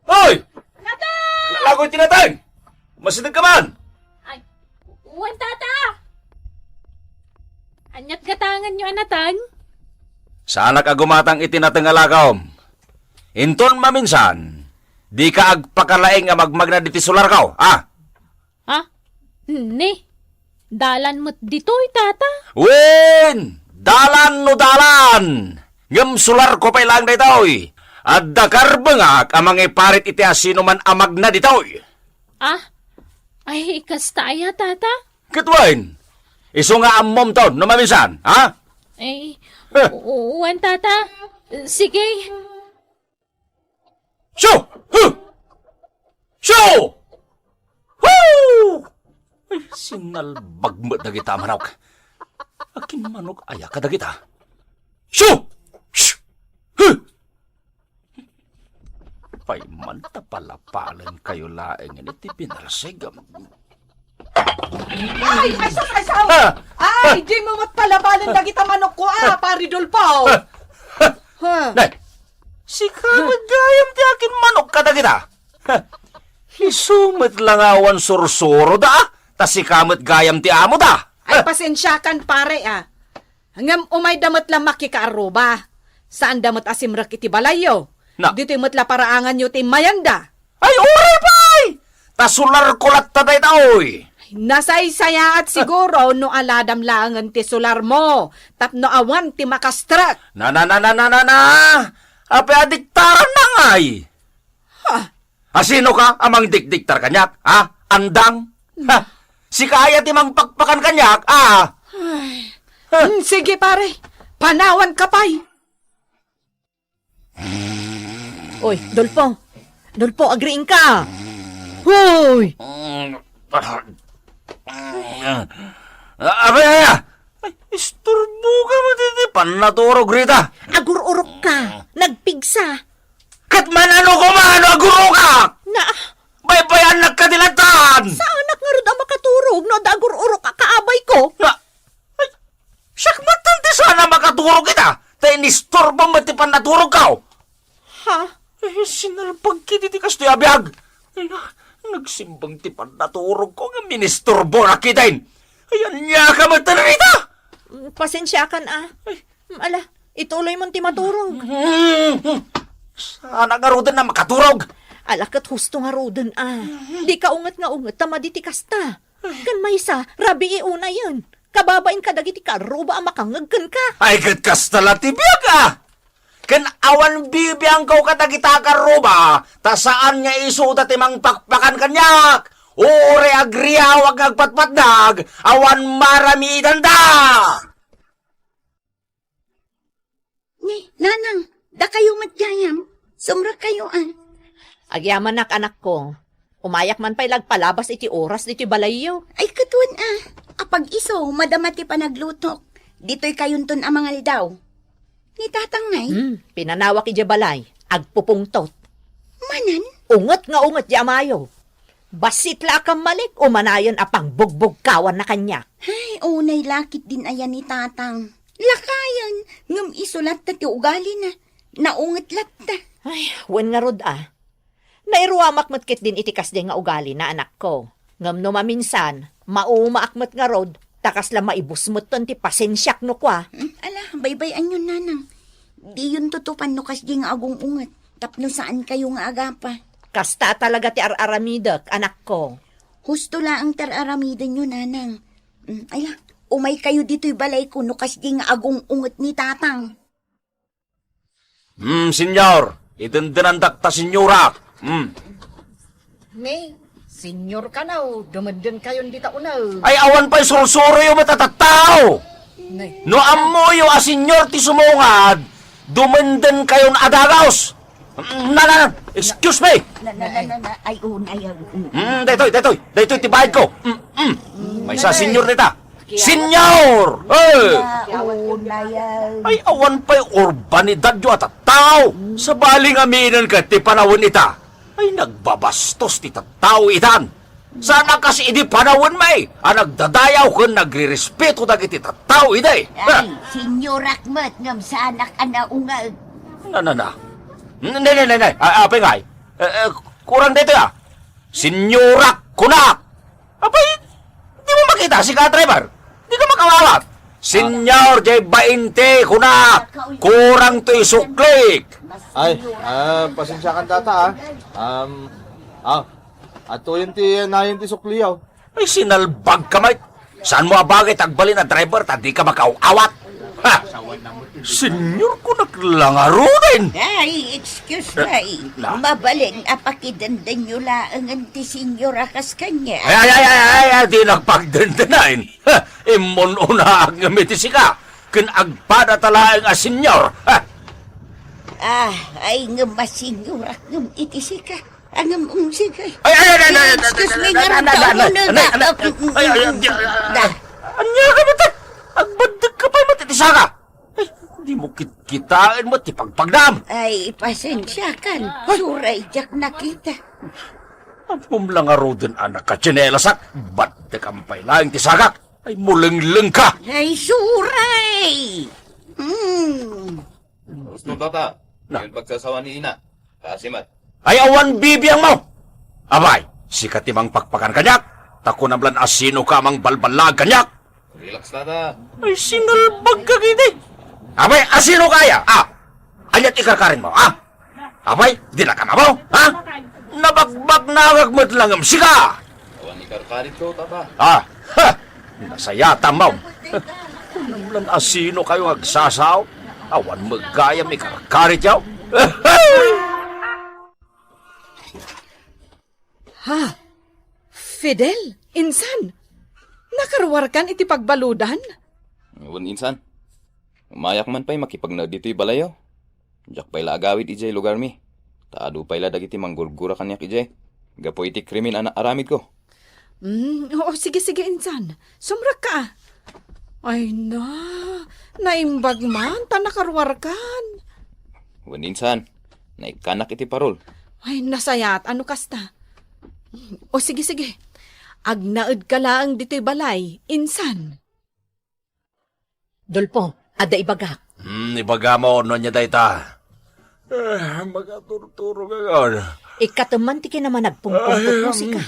S7: Hoy! Natang! Lalagoy tinatang! Masidag ka man!
S10: Uwan, tata! Anyat gatangan nyo, anatan?
S7: Sana ka gumatang itinatang alakaom. Inton maminsan, di ka agpakalaing nga magmag na diti solar ka, ah?
S10: Ha? Ni? Dalan mo't dito'y, tata?
S7: Wen! Dalan no dalan! Ngam solar ko pa ilang daytoy. At dakarbangak amang iparit iti asino man amag na ditoy.
S10: Ah? Ay, kastaya, tata?
S7: Katwain, iso nga amom to, no maminsan, ha?
S10: Ay,
S7: Eh.
S10: uwan, tata. Sige.
S7: Shoo! Huh! Shoo! Woo! Ay, sinalbag mo dagita manok. Akin manok aya ka dagita. Shoo! Shoo! Huh! Pay man tapalapalan kayo laeng iti pinarasig.
S4: Ay, Ay, di mo matpalabalan na kita manok ko, paridol pa, Ha?
S7: Nay, si kamad gayam ti akin manok ka dagita. Isumit lang awan sursuro da, ta si kamad gayam ti amo da.
S4: Ay, pasensyakan, pare, Hanggang umay damat lang makikaaruba. Saan damat asimrak iti balayo?
S7: Na.
S4: Dito yung matla paraangan nyo ti mayanda.
S7: Ay, oray pay! Tasular kulat ta day taoy.
S4: Nasaysaya at siguro no aladam langan ti sular mo. Tapno awan ti makastrak.
S7: Na. Ape adiktaran na ngay. Sino ka amang dikdiktar kanyak? Ha? Andang? Ha? Si kaya ti mang pakpakan kanyak?
S4: Sige, pare. Panawan ka pa'y. Oy, Dolpo, agriin ka. Hoy!
S7: Ape, ay, isturbo ka mo diti panaturog rita.
S3: Agur-urok ka. Nagpigsa.
S7: Katman ano ko man, aguro ka!
S3: Na,
S7: Baybayan nagkadilatan!
S3: sa anak nga rin ang makaturog no dagur-urok ka kaabay ko.
S7: Na, ay, siyak matanti sana makaturog kita. Tayo nistorbo mo ti panaturog ka.
S3: Ha?
S7: Eh, sinalpag kititi kastoy abiyag. Ay, nagsimbang ti panaturog ko nga ministorbo na kitain. Ayan niya ka matanarita.
S3: Pasensya kan, Ala, ituloy mo ti maturog.
S7: Sana nga rodan na makaturog.
S3: Alakat husto nga rodan, Di ka ungat nga ungat, tama di ti kasta. Kan maysa, rabi una yan. Kababain ka dagiti ka, ruba ang makangagkan ka.
S7: Ay, kat tala tibiyag Kan awan bibiyang kau katagita ka roba, ta saan nga isuta timang pakpakan kanyak. Ure agriya wag agpatpatdag, awan marami idanda.
S3: Nanang, da kayo matgayam. Sumra kayo, Agyaman anak ko. Umayak man pa'y lagpalabas iti oras iti balayo. Ay, katuan, Apag iso, madamati pa naglutok. Dito'y kayunton amangal daw. Ni tatangay. Pinanawak iti balay. Agpupungtot. Manan? Ungat nga ungat di amayo. Basit la kang malik, umanayon apang bugbog kawan na kanya. Ay, unay lakit din ayan ni tatang. Lakayan, ngam isulat na ti ugali na. Naungat latta. Ay, wen nga rod Nairuamak matkit din itikas din nga ugali na anak ko. Ngam no maminsan, maumaakmat nga rod, takas lang maibusmot ton ti pasensyak no kwa. Ala, baybayan yun nanang. Di yun tutupan no kas di nga agong ungat. Tapno saan kayo nga agapa. Kasta talaga ti araramidak, anak ko. Husto la ang tararamidan nyo, nanang. Ala, umay kayo dito'y balay ko no kas di nga agong ungat ni tatang.
S7: Senyor, idendinandak ta senyorak.
S4: May, senyor ka na, dumadun kayon di tauna.
S7: Ay, awan pa'y sursuro yung matatattao. No amoyo a senyor ti sumungad, dumenden kayon adagaos. Excuse me.
S3: Ay, unay.
S7: Daytoy, tibayad ko. May sa senyor nita. Senyor! Ay, awan pa'y urbanidad yung atattao. Sa baling aminan ka, ti panawin ita. Ay, nagbabastos ti tattao itan. Sana kasi idi panawin may. Nagdadayaw ka, nagre-respeto na iti tattao iday.
S3: Ay, senyor Akmat, ngam sa anak anaungag.
S7: Nay. Apay ngay. Kurang dito Senyorak kunak. Apay, di mo makita si ka-driver. Di ka makawawat. Senyor J20 kunak. Kurang to isuklik.
S9: Ay, pasensya kan tata ato yun ti sukliyaw.
S7: Ay, sinalbag ka, mate. Saan mo abagay tagbalin na driver, ta di ka makawawat? Ha? Senyor ko naglangaro din.
S3: Ay, excuse me. Mabalin apakidandan nyo laang anti senyor akas kanya.
S7: Ay, di nagpagdandanain. Imon una ang ngamitisi ka. Kinagpada talaang a senyor. Ha?
S3: Ay nga masenyor ak ngam itisi ka. Ang sige.
S7: Ay,
S3: Excuse me nga rin
S7: Anya ka ba ta? Agbadag ka pa matitisa ka. Ay, di mo kitain mo tipagpagdam.
S3: Ay, pasensya kan. Suray jak nakita.
S7: Ang pumlangaro din anak ka chinelasak. Ba't di kampay lang tisagak? Ay, muleng-leng ka.
S3: Ay, suray!
S11: Gusto tata, yung pagsasawa ni Ina. Kasimat.
S7: Ay, awan bibiyang mo. Abay, sikat timang pakpakan kanyak. Tako namlan asino ka mang balbalag kanyak.
S11: Relax tata.
S7: Ay, sinalbag ka gini. Abay, asino kaya? Anyat ikakarin mo, Abay, di na ka na mo, Nabagbag na agagmat lang ang sika.
S11: Awan ni Karkarit ko, tata.
S7: Nasayata mo. Kung namlan asino kayo agsasaw, awan magayam ikarkarit yaw.
S4: Fidel, insan. Nakarwarkan iti pagbaludan?
S11: Awan insan. Umayak man pa'y makipagna dito'y balayo. Diyak pa'y agawid ijay lugar mi. Taado pa'y dagiti manggurgura kanyak ijay. Gapo iti krimin anak aramid ko.
S4: Oo, sige, insan. Sumrak ka. Ay naimbag man, ta nakarwarkan.
S11: Awan insan. Naikanak iti parol.
S4: Ay, nasayat, ano kasta? O sige. Agnaed ka lang dito'y balay, insan.
S5: Dulpo, ada ibagak.
S7: Ibaga mo, no niya dayta. Magaturturo ka gawin.
S5: Ikataman ti ka naman nagpungpungpung musika.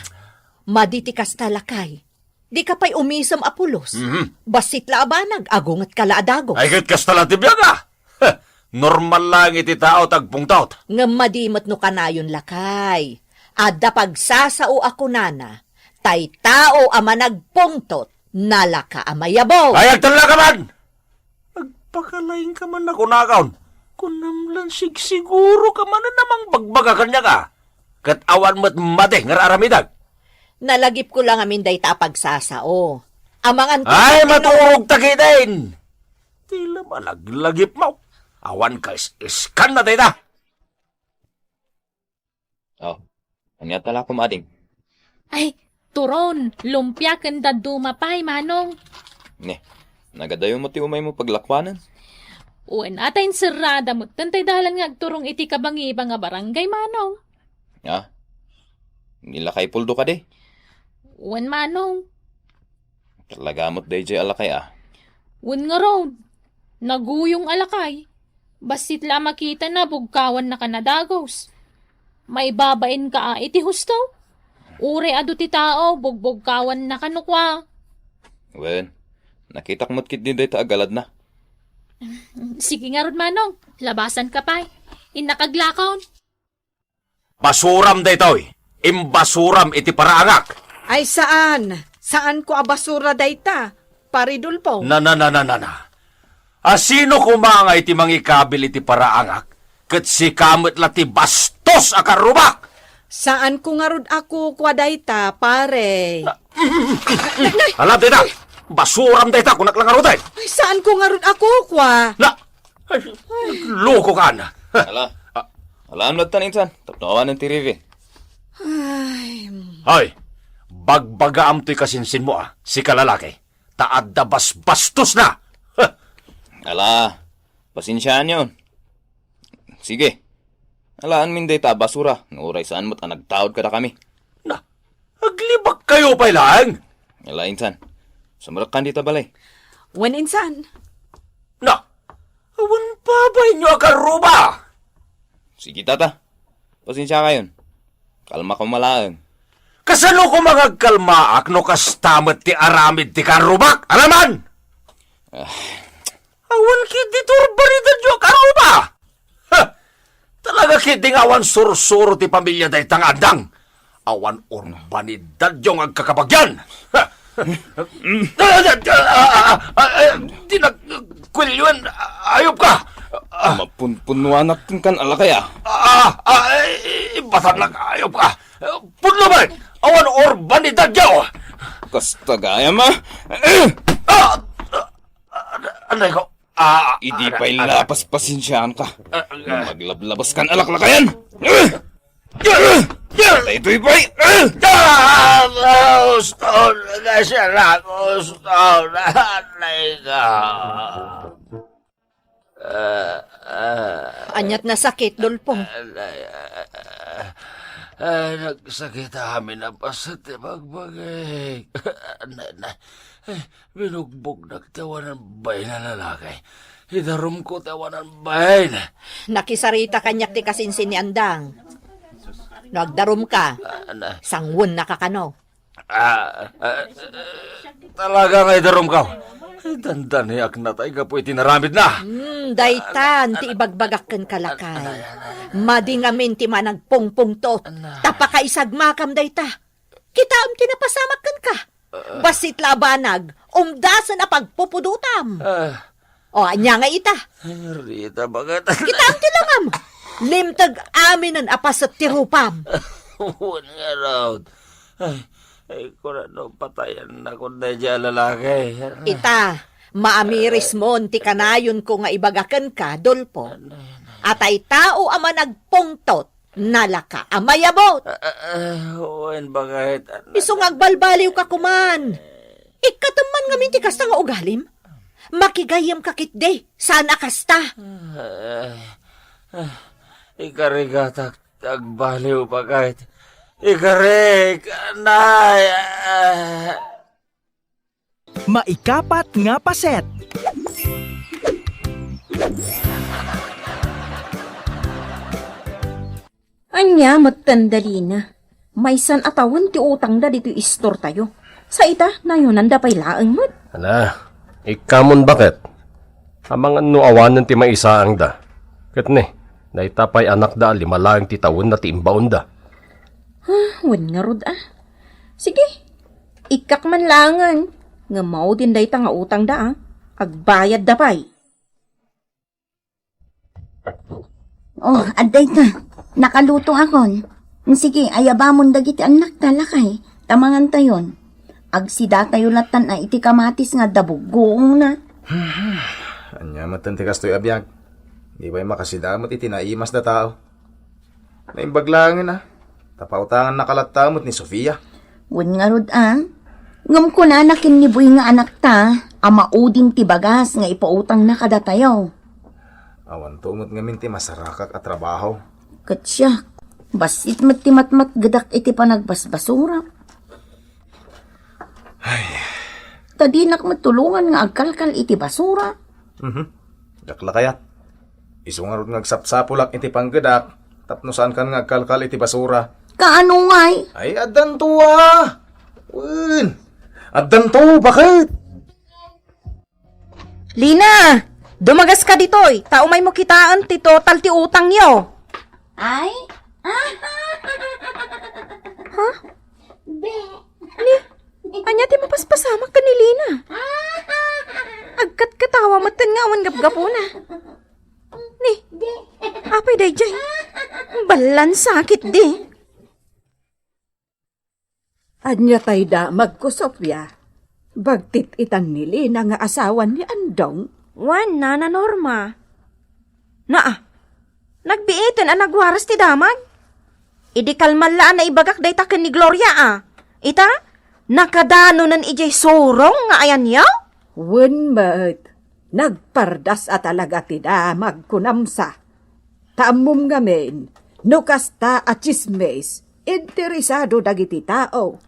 S5: Maditi kas talakay. Di ka pa'y umisam apulos. Basit laabanag, agungat ka laadago.
S7: Ay, kahit kastala tibyan ka. Normal lang iti tao tagpungtot.
S5: Nga madimot no kanayon lakay. Ada pagsasao ako nana. Tay tao ama nagpungtot. Nalaka amayabaw.
S7: Ay, agtala ka man! Agpakalain ka man ako nakaon. Kung namlan siguro ka man na namang bagbaga kanya ka. Kat awan mo't mate nga aramidag.
S5: Nalagip ko lang amin day ta pagsasao. Amang
S7: Ay, maturog takitin! Tila malaglagip mo. Awan ka iskan na tayo ta.
S11: Anya tala kumading.
S10: Ay, turon, lumpia kanda dumapay, manong.
S11: Nagadayo mo ti umay mo paglakwanan.
S10: Uwan atayin sirada mo, tantay dahalan nga agturong iti kabangiba nga barangay, manong.
S11: Nilakay puldo ka de.
S10: Uwan, manong.
S11: Talagamot day jay alakay
S10: Uwan nga road. Naguyong alakay. Basit la makita na bugkawan na kanadagos. May babain ka iti husto. Ure adu ti tao, bugbugkawan na kanukwa.
S11: Wen, nakitak mo't kit din day ta agalad na.
S10: Sige nga rod, manong. Labasan ka pa. Inakaglakaon.
S7: Basuram day to'y. Imbasuram iti paraangak.
S4: Ay, saan? Saan ko abasura dayta? Paridulpo.
S7: Na. Asino kumanga iti mangikabil iti paraangak? Kat si kamot lati bastos akarubak.
S4: Saan ko nga rod ako kwa dayta, pare?
S7: Alam dayta, basuram dayta kunak lang aruday.
S4: Ay, saan ko nga rod ako kwa?
S7: Loko ka na.
S11: Alam na tan insan. Tapnawan ng tirivi.
S7: Hoy, bagbagaam to'y kasinsin mo si kalalaki. Taad da bastos na.
S11: Pasinsyahan yun. Sige. Alaan min day ta basura. Nguray saan mo't nagtaod ka na kami.
S7: Aglibak kayo pa lang.
S11: Insan. Sumarakan dito balay.
S4: Wen insan.
S7: Awan pa ba inyo akaruba?
S11: Sige tata. Pasinsya ka yun. Kalma ko malaan.
S7: Kasano ko magagkalmaak no kastamot ti aramid ti karubak? Alaman! Awan kiti turbarida jo karuba! Talaga kiting awan sursuro ti pamilya day tangadang. Awan urbanidad yung agkakabagyan. Kwilyon, ayop ka!
S11: Mapunpunuanak kan alakay ah.
S7: Batan lang, ayop ka! Punlo man! Awan orban ni Tadyaw!
S11: Kasta gaya ma.
S7: Anay ko?
S11: Idi pa'y lapas pasensyaan ka. Maglablabas kan alaklakayan. Ito'y pa'y.
S7: Gusto na siya na. Gusto na. Anay ka.
S3: Anyat na sakit, Dolpong.
S7: Nagsakit amin na pasat magbagay. Binugbog nagtawanan bay na lalaki. Hidarom ko tawanan bay na.
S3: Nakisarita kanyak ti kasinsin ni Andang. Nagdarom ka. Sangwon nakakano.
S7: Talaga nga hidarom ka. Dandan hiyak na tayo ka po itinaramid na.
S3: Daytan, ti ibagbagakken kalakay. Madingamin ti managpungpungtot. Tapakaisagmakam dayta. Kitaam ti napasamakan ka. Basit labanag, umdasan na pagpupudutam. O, anya nga ita.
S7: Rita, bakit?
S3: Kitaam ti langam. Limtag aminan apasat ti rupam.
S7: Huwag nga raw. Ay, kurano patayan na kung na dyan lalaki.
S3: Ita, maamiris mo ti kanayon ko nga ibagaken ka, Dolpo. At ay tao ama nagpungtot, nalaka amayabot.
S7: Huwag bakit?
S3: Isong agbalbaliw ka kuman. Ikataman nga minti kasta nga ugalim. Makigayam kakit de, sana kasta.
S7: Ikarigatak, agbaliw bakit? Ikarik, anay.
S6: Maikapat nga paset.
S12: Anya, matandali na. May san atawan ti utang da dito istor tayo. Sa ita, nayunan da pay laang mat.
S13: Ana, ikamon bakit? Amang ano awanan ti maisaang da. Kat ne, naitapay anak da limalaang ti tawon na ti imbaon da.
S12: Wan nga rod Sige, ikak man langan. Nga mao din day nga utang da Agbayad da pay.
S14: Oh, aday ka. Nakaluto akon. Sige, ayabamon dagiti anak talakay. Tamangan tayon. Agsida tayo latan na iti kamatis nga dabugong na.
S1: Anya matanti kastoy abiyag. Di ba'y makasidamot iti naimas da tao. Naimbaglangan Tapautangan nakalatamot ni Sofia.
S14: Wan nga rod Ngam ko na nakin ni Boy nga anak ta. Ama uding ti bagas nga ipautang na kada tayo.
S1: Awan tumot nga minti masarakak at trabaho.
S14: Katsyak. Basit mattimat-mat gadak iti panagbasbasura.
S1: Ay.
S14: Tadinak matulungan nga agkalkal iti basura.
S1: Dakla kayat. Isungarod nga agsapsapulak iti panggadak. Tapno saan kan nga agkalkal iti basura.
S14: Kaano ngay?
S1: Ay, adan to Adan to, bakit?
S12: Lina, dumagas ka ditoy. Tao may mo kitaan ti total ti utang yo.
S14: Ay?
S12: Ha? Ni, anya ti mapaspasamak ka ni Lina. Agkat katawa matan nga awan gapgapo na. Ni, apay day jay. Balan sakit di.
S4: Anya tay da magkusopya. Bagtit itan ni Lina nga asawan ni Andong.
S12: Wan na Norma. Nagbiitin nagwaras ti damag. Idi kalmalaan na ibagak day taken ni Gloria Ita, nakadano nan ijay surong nga ayan yaw?
S4: Wen mat, nagpardas at talaga ti damag kunamsa. Taamom ngamen, no kasta at chismes, interesado dagiti tao.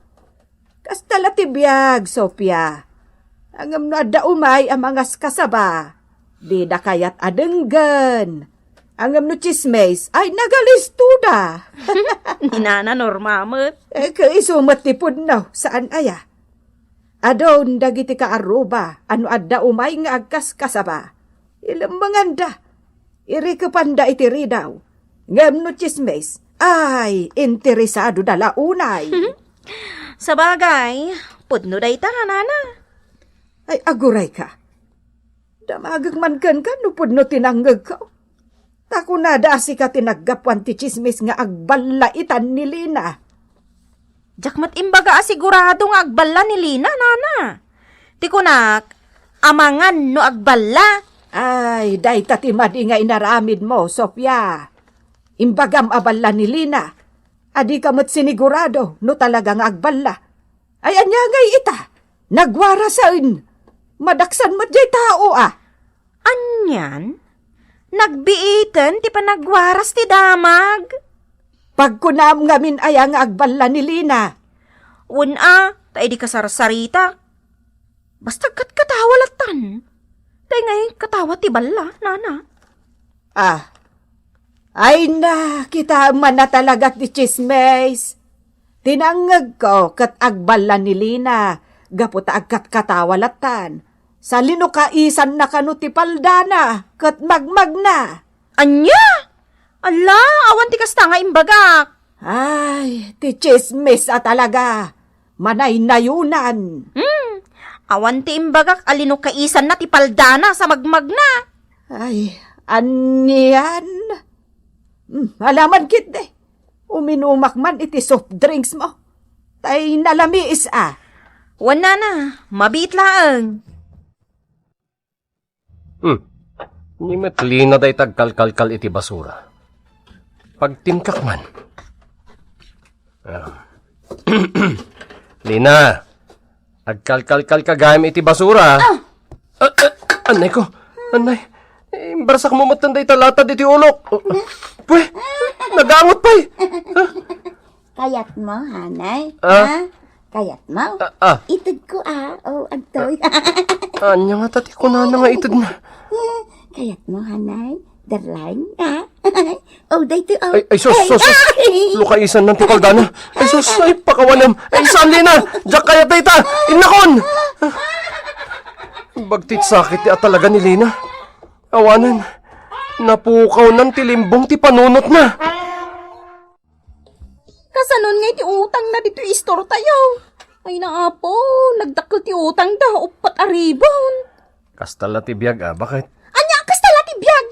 S4: Kasta latibiyag, Sofia. Angam no adda umay ang mga kasaba. Di da kayat adenggan. Angam no chismes ay nagalistuda.
S12: Ni Nana Norma mat.
S4: Kaisumat tipod no, saan aya? Adon dagiti kaaruba, ano adda umay nga agkas kasaba. Ilambanganda. Iri kapanda iti ridaw. Ngam no chismes, ay interesado dala unay.
S12: Sa bagay, pudno day ta, Nana.
S4: Ay, aguray ka. Damagag man kan ka, nupod no tinanggag ka. Tako na si ka tinaggapuan ti chismis nga agbalaitan ni Lina.
S12: Jakmat imbaga asigurado nga agballa ni Lina, nana. Ti kunak, amangan no agballa.
S4: Ay, day tati madi nga inaramid mo, Sofia. Imbagam aballa ni Lina. Adi kamot sinigurado no talagang agballa. Ay anya ngay ita, nagwara sain. Madaksan mat jay tao ah.
S12: Anyan? Nagbiiten ti panagwaras ti damag.
S4: Pagkunam ngamin ay ang agballa ni Lina.
S12: Una, tayo di kasarsarita. Basta katkatawalatan. Tayo ngayon katawa ti balla, nana.
S4: Ah, ay na, kita man na talaga ti chismes. Tinangag ko kat agballa ni Lina, gaputa agkat katawalatan. Sa linukaisan na kanu ti paldana, kat magmag na.
S12: Anya? Ala, awan ti kasta nga imbagak.
S4: Ay, ti chismes talaga. Manay nayunan.
S12: Awan ti imbagak alino kaisan na ti paldana sa magmag na.
S4: Ay, aniyan. Alaman kit de. Uminumak man iti soft drinks mo. Tay nalamiis ah.
S12: Wana na, mabit laang.
S13: Ni metlina day tagkalkalkal iti basura. Pagtimkak man. Lina, agkalkalkal ka gayam iti basura. Anay ko, anay. Imbarsak mo matanday talatad iti ulok. Pwe, nagangot pa eh.
S14: Kayat mo, hanay?
S13: Ah?
S14: Kayat mo? Itid ko oh, agtoy.
S13: Anya nga tati ko na nga itid na.
S14: Kayat mo, hanay? Darling, oh, dito, oh.
S13: Ay, sus. Lukaisan ng tikaldana. Ay, sus, ay, pakawanam. Ay, saan, Lina? Diyak kaya dayta. Inakon! Bagtit sakit at talaga ni Lina. Awanan, napukaw ng tilimbong ti panunot na.
S12: Kasanon nga iti utang na dito istor tayo. Ay na apo, nagdakkel ti utang da, upat aribon.
S13: Kastala ti biyag bakit?
S12: Anya, kastala ti biyag.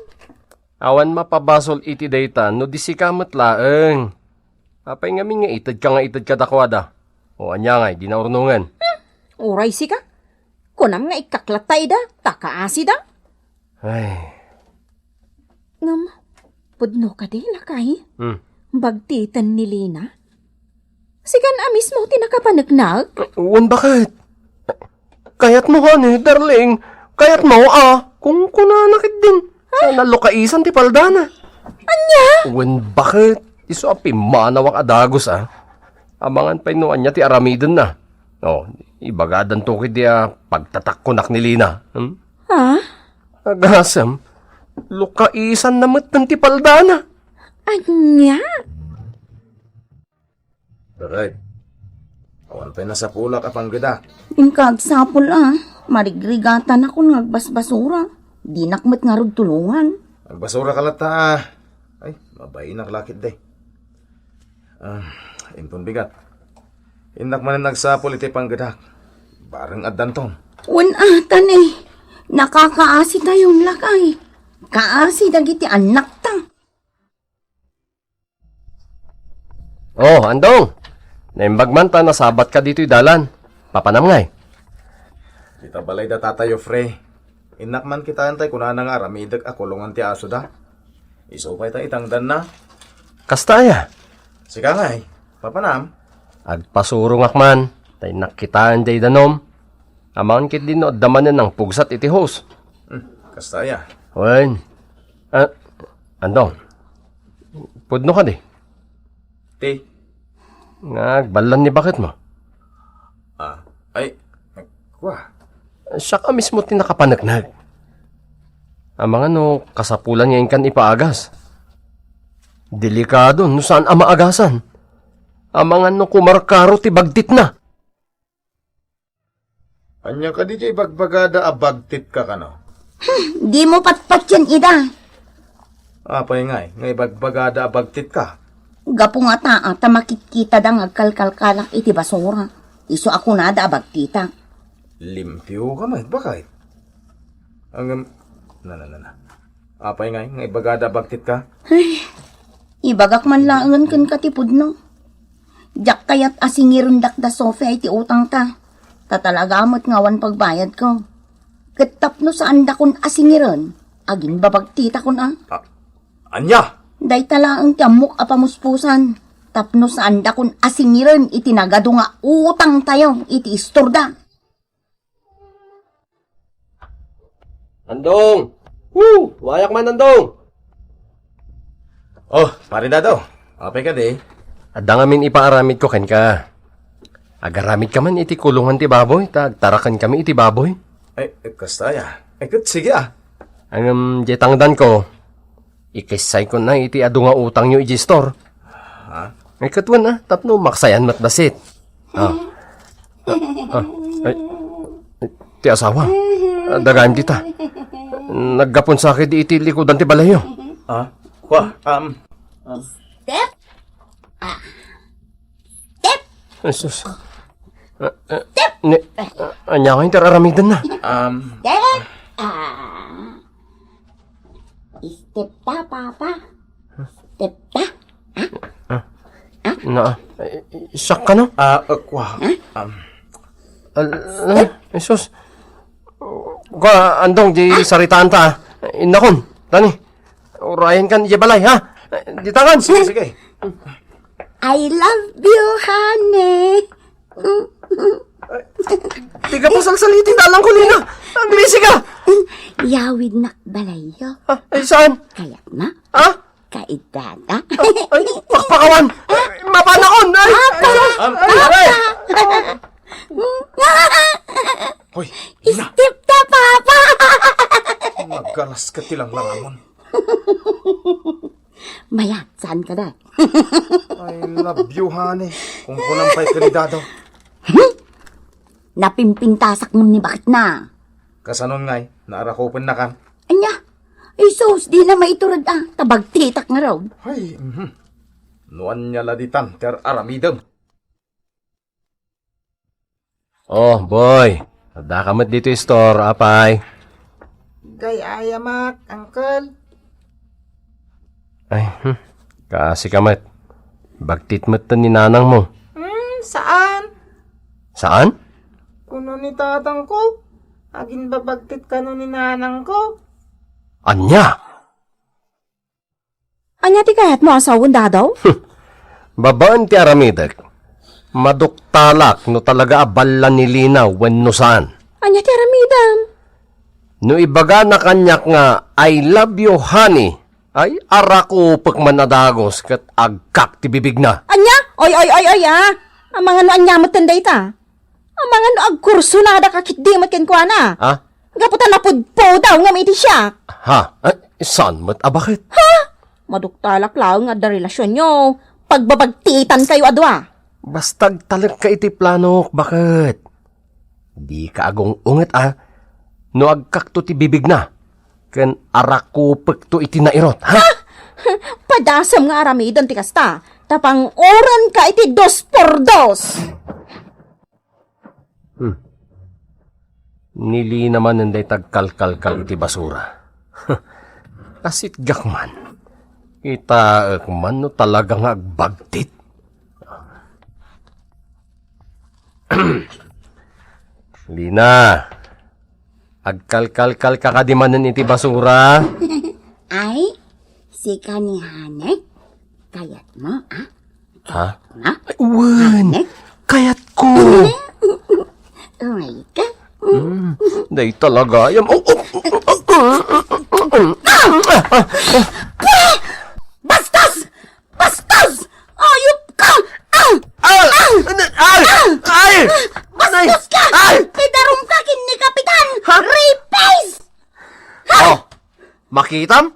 S13: Awan mapabasol iti dayta no di si kamat laeng. Apay nga nga itad ka dakwada. O anya nga, di na urnungan.
S12: Uray si ka. Kunam nga ikaklatay da, takaasi da.
S13: Ay.
S12: Ngam, pudno ka di lakay. Bagtitan ni Lina. Sigan amis mo tinakapanagnak.
S13: Uwan bakit? Kayat mo honey, darling. Kayat mo kung kunanakit din. Sana lokaisan ti paldana.
S12: Anya?
S13: Uwan bakit? Iso api manawak adagos Amangan pa inuan niya ti aramidon na. Ibagadan to kiti pagtatakkonak ni Lina.
S12: Ha?
S13: Agasam, lukaisan namat ng ti paldana.
S12: Anya?
S1: Right. Awan pa na sa pulak apang gada.
S14: Inkag-sapol Marigrigatan ako ng agbasbasura. Di nakmat nga rog tulungan.
S1: Agbasura kalata Ay, mabay naklakit day. Impon bigat. Indak man nagsapol iti panggadak. Barang addanton.
S14: Atan nakakaasi tayong lakay. Kaasi dagiti anak ta.
S13: Oh, Andong. Naimbagman ta nasabat ka dito'y dalan. Papanam ngay.
S1: Kita balay da tatayo, Frey. Inak man kita antay kuna nga aramidag akulungan ti aso da. Isupay ta itangdan na.
S13: Kastaya.
S1: Sika ngay, papanam.
S13: Agpasurong akman. Tay nakitaan day danom. Amangan kit din no damanan ng pugsat iti host.
S1: Kastaya.
S13: Wen. Andong. Pudno ka di.
S1: Ti.
S13: Nagbalan ni bakit mo?
S1: Ay. Nagkwa.
S13: Siya ka mismo tinakapanagnag. Amangan no kasapulan ngayon kan ipaagas. Delikado no saan amaagasan. Amangan no kumarkaro ti bagtit na.
S1: Anya ka di jay bagbagada abagtit ka kano?
S14: Di mo patpat yan, Ida.
S1: Apay ngay, ngay bagbagada abagtit ka.
S14: Gapo nga ta makikita da agkalkalkalak iti basura. Iso ako na da abagtita.
S1: Limpyo ka man, bakit? Ang, na. Apay nga ibagada bagtit ka.
S14: Ay, ibagak man laangan kan katipod no. Jak kayat asingiron dakda Sophie ay ti utang ta. Tatalagamot ngawan pagbayad ko. Ketap no saan dakon asingiron. Agin babagtita kon
S1: Anya!
S14: Day talaang tiamok apamuspusan. Tapno saan dakon asingiron itinagado nga utang tayo iti istorda.
S13: Andong! Woo! Wayak man, Andong!
S1: Oh, pare daw. Apay ka di.
S13: Adda ngamin ipaaramid ko ken ka. Agaramid ka man iti kulungan ti baboy, tarakan kami iti baboy.
S1: Ay, kasta ya. Ay, sige ah.
S13: Ang jetangdan ko, ikisay ko na iti adu nga utang nyo iti store.
S1: Ha?
S13: Ay katwan ah, tapno maksayan matbasit. Ay, ti asawa, dagayam kita. Naggapon sa akin iti likodan ti balayo.
S1: Kwa,
S14: Step?
S13: Jesus. Anya ka interaramidan na.
S14: Step? Step ta, papa. Step ta.
S13: Isak ka no?
S1: Kwa,
S13: Jesus. Kwa, andong, di saritaan ta. Inakon, tani. Urayan kan di balay, ha? Di tangan.
S1: sige.
S14: I love you, honey.
S13: Tiga pa salsalitin dalang ko, Lina. Ang busy ka.
S14: Yawid nak balayo.
S13: Ay, saan?
S14: Kaya na?
S13: Ha?
S14: Kaidada.
S13: Ay, pakpakawan. Mapanakon. Ay, ay.
S1: Hoy, Lina.
S14: Step ta, papa.
S1: Magalas ka tilang langamon.
S14: Mayat, saan ka na?
S1: I love you, honey. Kung kunampay ka ni dado.
S14: Napimpintasak mo ni bakit na?
S1: Kasanon ngay, naarakopan na ka.
S14: Anya, isos, di na maiturad tabagtitak nga raw.
S1: Ay, nuan niya laditan, ter aramidam.
S13: Oh, boy. Ada kamat dito yung store, apay.
S8: Day ayamak, uncle.
S13: Ay, kasi kamat. Bagtit mo't ni nanang mo.
S8: Saan?
S13: Saan?
S8: Kuno ni tatang ko. Agin babagtit ka no ni nanang ko.
S13: Anya?
S12: Anya ti kahat mo asawon dadaw?
S13: Babaan ti aramidak. Maduktalak no talaga abalan ni Lina wenno saan.
S12: Anya ti aramidam?
S13: No ibaga na kanyak nga I love you honey. Ay arako pagmanadagos kat agkak ti bibig na.
S12: Anya? Oy Ang mga no anya mo tanday ta. Ang mga no agkurso na da kakit di matkenkwa na.
S13: Ha?
S12: Gaputan na pudpo daw nga may iti siya.
S13: Ha? Ay, saan mo't abakit?
S12: Ha? Maduktalak lang nga da relasyon nyo. Pagbabagtitan kayo adwa.
S13: Bastag talag ka iti planok, bakit? Di ka agong unget no agkak to ti bibig na. Ken arakupek to iti nairot, ha?
S12: Padasam nga aramidon ti kasta. Tapang oran ka iti 2x2.
S13: Nili naman nanday tagkalkalkal iti basura. Kasit gakman. Kita man no talagang agbagtit. Lina, agkalkalkal kakadimanan iti basura.
S14: Ay, si kanihane. Kayat mo,
S13: Ha?
S14: Ha?
S13: Ay, wan! Kayat ko!
S14: Uray ka.
S13: Day talaga.
S14: Bastos! Bastos! Ayop ka! Bastos ka! Pidarum ka kin ni Kapitan! Rape-face!
S13: Oh, makitam?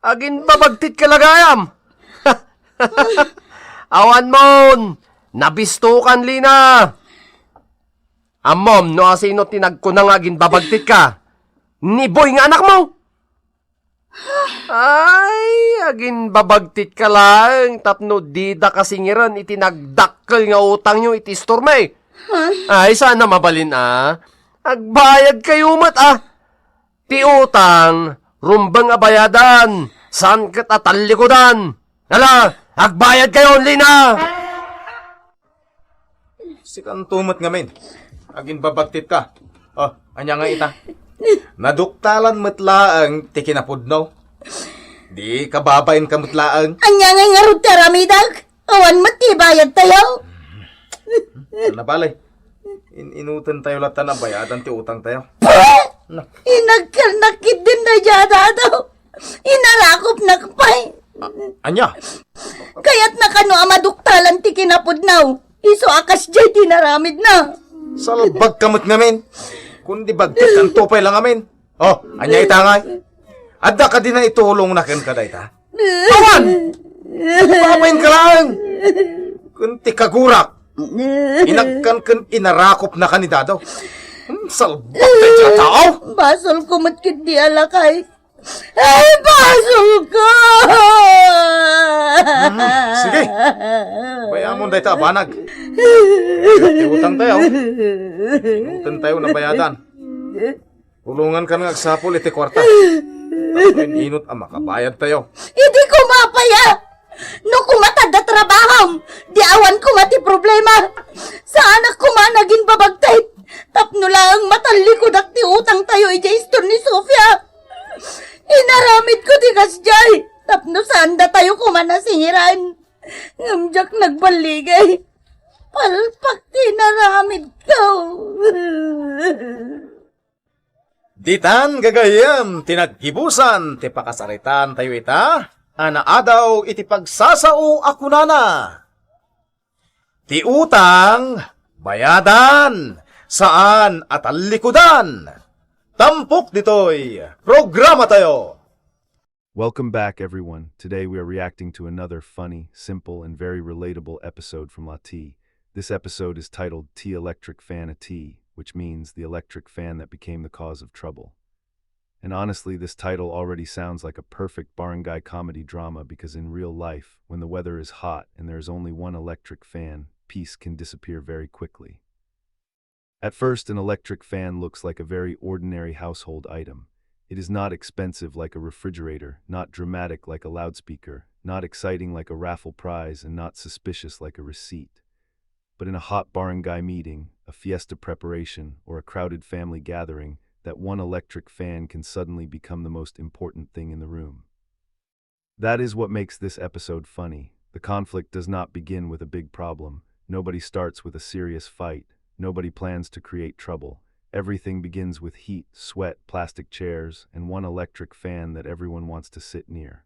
S13: Agin babagtit ka lagayam. Awan mon, nabistukan Lina. Amom, no asino tinagkunang agin babagtit ka. Ni boy nga anak mo. Ay, agin babagtit ka lang. Tapno dida kasingiran itinagdakkel nga utang nyo iti stormay. Ay, sana mabalin Agbayad kayo mat Ti utang, rumbang abayadan, saan kat atalikodan. Nala, agbayad kayo only na!
S1: Si kantumot ngamin. Agin babagtit ka. Oh, anya nga ita. Naduktalan matlaang ti kinapudno. Di kababain ka matlaang.
S14: Anya nga nga rute ramidag. Awan matibayad tayo.
S1: Nabalay. Inutan tayo latan na bayadan ti utang tayo.
S14: Inagkarnakit din na yada daw. Inarakop na kapay.
S1: Anya?
S14: Kaya't nakano amaduktalan ti kinapudnaw. Iso akas jay tinaramid na.
S1: Salbag kamot ngamin. Kundi bagtit ang tupay lang ngamin. Oh, anya itangay. Adda ka din na itulong na ken kada ita. Awan! Papain ka lang! Kunti kagurak. Inagkan kan inarakop na kanidado. Salbag tayo dyan tao!
S14: Basol ko matkit di alakay. Ay, basol ko!
S1: Sige. Bayaan mo dahi ta, banag. Iutang tayo. Iutang tayo na bayadan. Tulungan ka ng agsapol iti kwarta. Tapos inot ang makabayad tayo.
S14: Hindi ko mapaya! No kumatad na trabaham, di awan ko mati problema. Sa anak ko man naging babagtay. Tapno lang matalikod at ti utang tayo ijaistor ni Sofia. Inaramid ko ti kasjay. Tapno saan da tayo kumanasingiran. Ngamjak nagbaligay. Palpak ti naramid ko.
S1: Ditan gagayam, tinagkibusan, ti pakasaritan tayo ita. Anaadaw iti pagsasao ako nana. Ti utang, bayadan, saan at alikudan. Tampok ditoy, programa tayo.
S15: Welcome back, everyone. Today we are reacting to another funny, simple, and very relatable episode from La T. This episode is titled T Electric Fan a T, which means the electric fan that became the cause of trouble. And honestly, this title already sounds like a perfect barangay comedy drama because in real life, when the weather is hot and there is only one electric fan, peace can disappear very quickly. At first, an electric fan looks like a very ordinary household item. It is not expensive like a refrigerator, not dramatic like a loudspeaker, not exciting like a raffle prize, and not suspicious like a receipt. But in a hot barangay meeting, a fiesta preparation, or a crowded family gathering, that one electric fan can suddenly become the most important thing in the room. That is what makes this episode funny. The conflict does not begin with a big problem. Nobody starts with a serious fight. Nobody plans to create trouble. Everything begins with heat, sweat, plastic chairs, and one electric fan that everyone wants to sit near.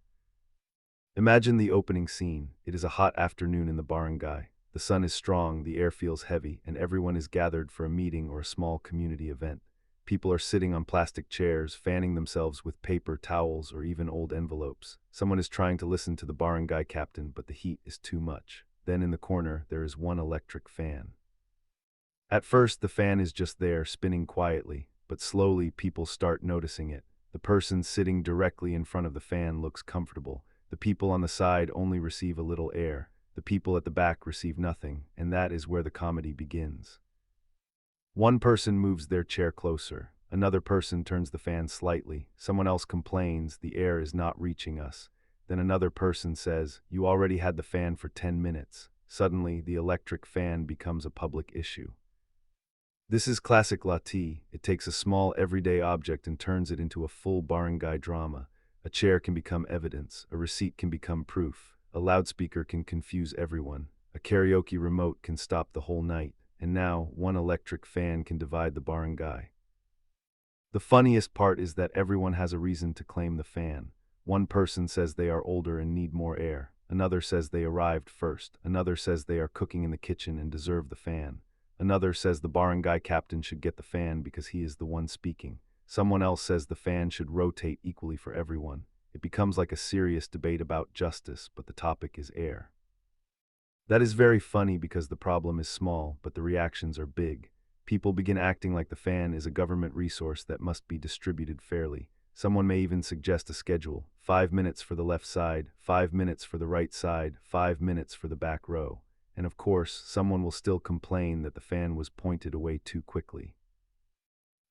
S15: Imagine the opening scene. It is a hot afternoon in the barangay. The sun is strong, the air feels heavy, and everyone is gathered for a meeting or a small community event. People are sitting on plastic chairs, fanning themselves with paper towels or even old envelopes. Someone is trying to listen to the barangay captain, but the heat is too much. Then in the corner, there is one electric fan. At first, the fan is just there, spinning quietly, but slowly people start noticing it. The person sitting directly in front of the fan looks comfortable. The people on the side only receive a little air. The people at the back receive nothing, and that is where the comedy begins. One person moves their chair closer. Another person turns the fan slightly. Someone else complains, the air is not reaching us. Then another person says, you already had the fan for 10 minutes. Suddenly, the electric fan becomes a public issue. This is classic La T. It takes a small everyday object and turns it into a full barangay drama. A chair can become evidence. A receipt can become proof. A loudspeaker can confuse everyone. A karaoke remote can stop the whole night. And now, one electric fan can divide the barangay. The funniest part is that everyone has a reason to claim the fan. One person says they are older and need more air. Another says they arrived first. Another says they are cooking in the kitchen and deserve the fan. Another says the barangay captain should get the fan because he is the one speaking. Someone else says the fan should rotate equally for everyone. It becomes like a serious debate about justice, but the topic is air. That is very funny because the problem is small, but the reactions are big. People begin acting like the fan is a government resource that must be distributed fairly. Someone may even suggest a schedule: 5 minutes for the left side, 5 minutes for the right side, 5 minutes for the back row. And of course, someone will still complain that the fan was pointed away too quickly.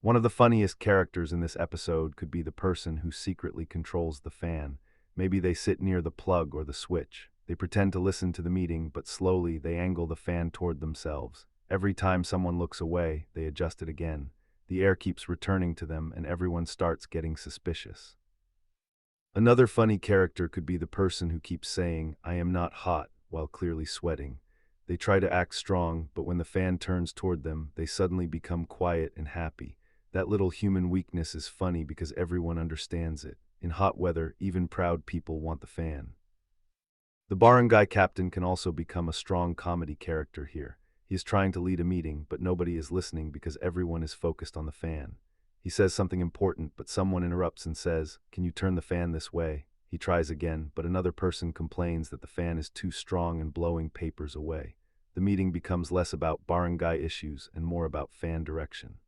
S15: One of the funniest characters in this episode could be the person who secretly controls the fan. Maybe they sit near the plug or the switch. They pretend to listen to the meeting, but slowly they angle the fan toward themselves. Every time someone looks away, they adjust it again. The air keeps returning to them, and everyone starts getting suspicious. Another funny character could be the person who keeps saying, "I am not hot," while clearly sweating. They try to act strong, but when the fan turns toward them, they suddenly become quiet and happy. That little human weakness is funny because everyone understands it. In hot weather, even proud people want the fan. The barangay captain can also become a strong comedy character here. He is trying to lead a meeting, but nobody is listening because everyone is focused on the fan. He says something important, but someone interrupts and says, "Can you turn the fan this way?" He tries again, but another person complains that the fan is too strong and blowing papers away. The meeting becomes less about barangay issues and more about fan direction.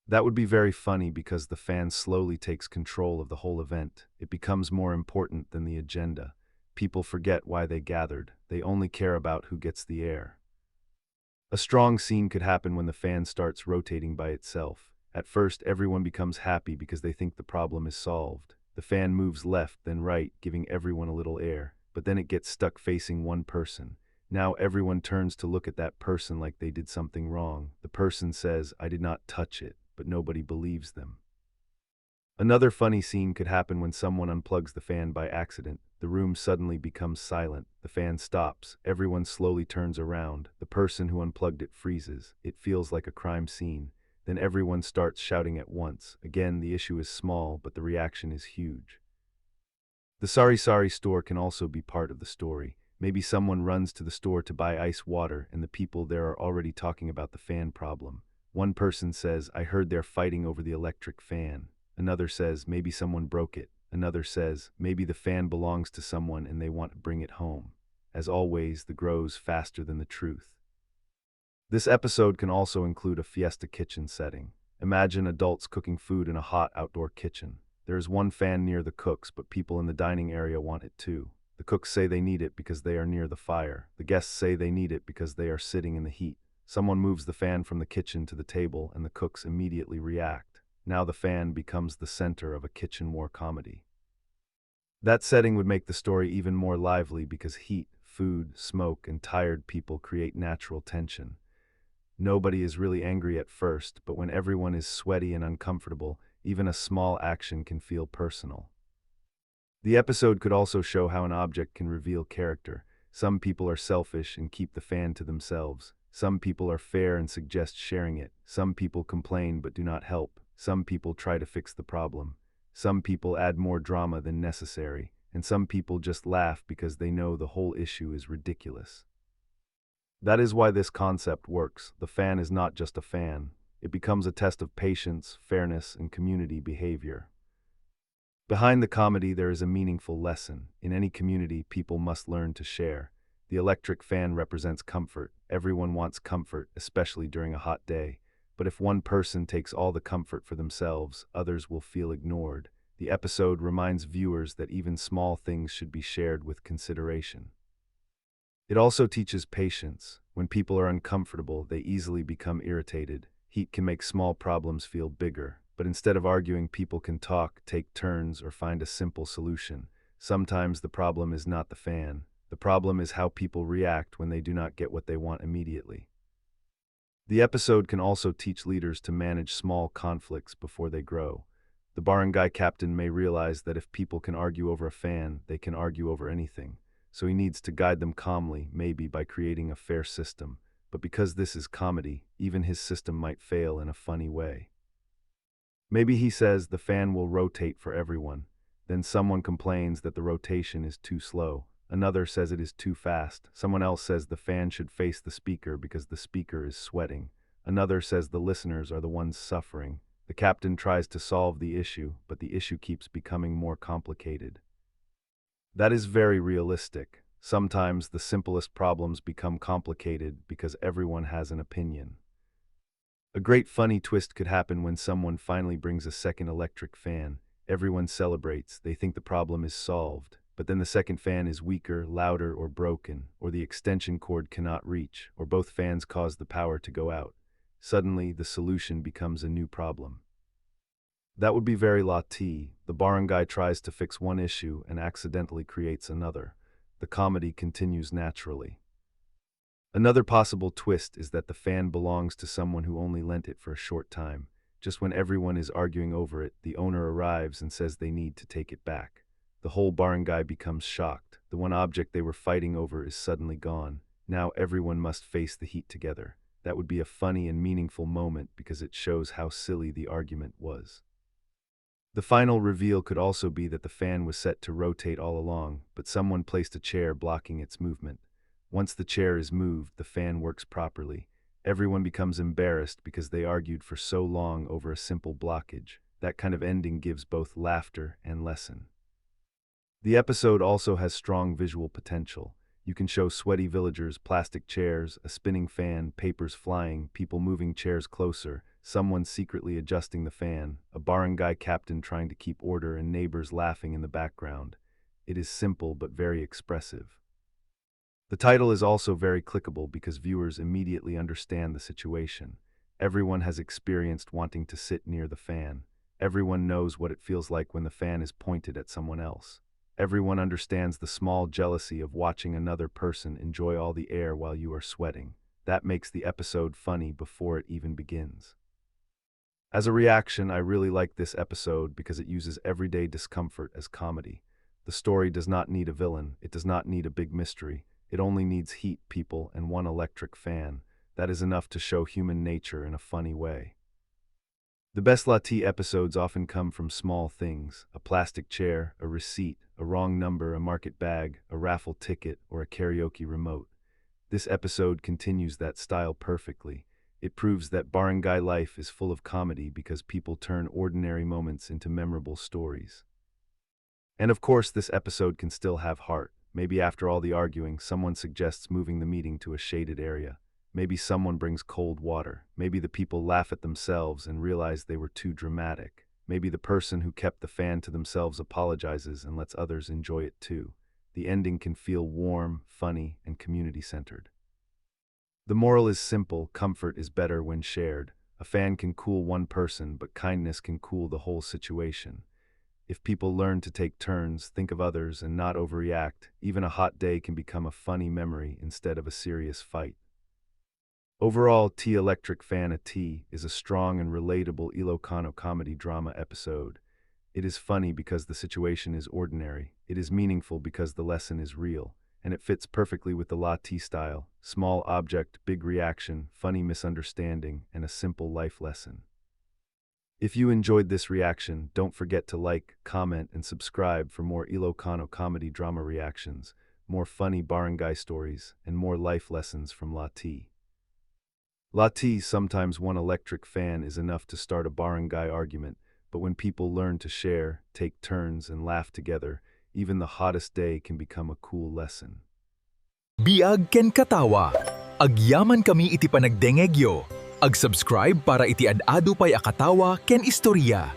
S15: That would be very funny because the fan slowly takes control of the whole event. It becomes more important than the agenda. People forget why they gathered. They only care about who gets the air. A strong scene could happen when the fan starts rotating by itself. At first, everyone becomes happy because they think the problem is solved. The fan moves left, then right, giving everyone a little air, but then it gets stuck facing one person. Now everyone turns to look at that person like they did something wrong. The person says, "I did not touch it," but nobody believes them. Another funny scene could happen when someone unplugs the fan by accident. The room suddenly becomes silent. The fan stops. Everyone slowly turns around. The person who unplugged it freezes. It feels like a crime scene. Then everyone starts shouting at once. Again, the issue is small, but the reaction is huge. The sari-sari store can also be part of the story. Maybe someone runs to the store to buy ice water, and the people there are already talking about the fan problem. One person says, "I heard they're fighting over the electric fan." Another says, "Maybe someone broke it." Another says, "Maybe the fan belongs to someone and they want to bring it home." As always, the grows faster than the truth. This episode can also include a fiesta kitchen setting. Imagine adults cooking food in a hot outdoor kitchen. There is one fan near the cooks, but people in the dining area want it too. The cooks say they need it because they are near the fire. The guests say they need it because they are sitting in the heat. Someone moves the fan from the kitchen to the table, and the cooks immediately react. Now the fan becomes the center of a kitchen war comedy. That setting would make the story even more lively because heat, food, smoke, and tired people create natural tension. Nobody is really angry at first, but when everyone is sweaty and uncomfortable, even a small action can feel personal. The episode could also show how an object can reveal character. Some people are selfish and keep the fan to themselves. Some people are fair and suggest sharing it. Some people complain but do not help. Some people try to fix the problem. Some people add more drama than necessary. And some people just laugh because they know the whole issue is ridiculous. That is why this concept works. The fan is not just a fan. It becomes a test of patience, fairness, and community behavior. Behind the comedy, there is a meaningful lesson. In any community, people must learn to share. The electric fan represents comfort. Everyone wants comfort, especially during a hot day. But if one person takes all the comfort for themselves, others will feel ignored. The episode reminds viewers that even small things should be shared with consideration. It also teaches patience. When people are uncomfortable, they easily become irritated. Heat can make small problems feel bigger. But instead of arguing, people can talk, take turns, or find a simple solution. Sometimes the problem is not the fan. The problem is how people react when they do not get what they want immediately. The episode can also teach leaders to manage small conflicts before they grow. The barangay captain may realize that if people can argue over a fan, they can argue over anything. So he needs to guide them calmly, maybe by creating a fair system. But because this is comedy, even his system might fail in a funny way. Maybe he says the fan will rotate for everyone. Then someone complains that the rotation is too slow. Another says it is too fast. Someone else says the fan should face the speaker because the speaker is sweating. Another says the listeners are the ones suffering. The captain tries to solve the issue, but the issue keeps becoming more complicated. That is very realistic. Sometimes the simplest problems become complicated because everyone has an opinion. A great funny twist could happen when someone finally brings a second electric fan. Everyone celebrates. They think the problem is solved. But then the second fan is weaker, louder, or broken, or the extension cord cannot reach, or both fans cause the power to go out. Suddenly, the solution becomes a new problem. That would be very Lati. The barangay tries to fix one issue and accidentally creates another. The comedy continues naturally. Another possible twist is that the fan belongs to someone who only lent it for a short time. Just when everyone is arguing over it, the owner arrives and says they need to take it back. The whole barangay becomes shocked. The one object they were fighting over is suddenly gone. Now everyone must face the heat together. That would be a funny and meaningful moment because it shows how silly the argument was. The final reveal could also be that the fan was set to rotate all along, but someone placed a chair blocking its movement. Once the chair is moved, the fan works properly. Everyone becomes embarrassed because they argued for so long over a simple blockage. That kind of ending gives both laughter and lesson. The episode also has strong visual potential. You can show sweaty villagers, plastic chairs, a spinning fan, papers flying, people moving chairs closer, someone secretly adjusting the fan, a barangay captain trying to keep order, and neighbors laughing in the background. It is simple but very expressive. The title is also very clickable because viewers immediately understand the situation. Everyone has experienced wanting to sit near the fan. Everyone knows what it feels like when the fan is pointed at someone else. Everyone understands the small jealousy of watching another person enjoy all the air while you are sweating. That makes the episode funny before it even begins. As a reaction, I really like this episode because it uses everyday discomfort as comedy. The story does not need a villain. It does not need a big mystery. It only needs heat, people, and one electric fan. That is enough to show human nature in a funny way. The best Lati episodes often come from small things: a plastic chair, a receipt, a wrong number, a market bag, a raffle ticket, or a karaoke remote. This episode continues that style perfectly. It proves that barangay life is full of comedy because people turn ordinary moments into memorable stories. And of course, this episode can still have heart. Maybe after all the arguing, someone suggests moving the meeting to a shaded area. Maybe someone brings cold water. Maybe the people laugh at themselves and realize they were too dramatic. Maybe the person who kept the fan to themselves apologizes and lets others enjoy it too. The ending can feel warm, funny, and community-centered. The moral is simple: comfort is better when shared. A fan can cool one person, but kindness can cool the whole situation. If people learn to take turns, think of others, and not overreact, even a hot day can become a funny memory instead of a serious fight. Overall, T Electric Fan of T is a strong and relatable Ilocano comedy drama episode. It is funny because the situation is ordinary, it is meaningful because the lesson is real, and it fits perfectly with the Lati style: small object, big reaction, funny misunderstanding, and a simple life lesson. If you enjoyed this reaction, don't forget to like, comment, and subscribe for more Ilocano comedy drama reactions, more funny barangay stories, and more life lessons from Lati. Lati, sometimes one electric fan is enough to start a barangay argument, but when people learn to share, take turns, and laugh together, even the hottest day can become a cool lesson.
S6: Biag ken katawa. Agyaman kami iti panagdengegyo. Ag-subscribe para iti ad-ado pay akatawa ken istorya.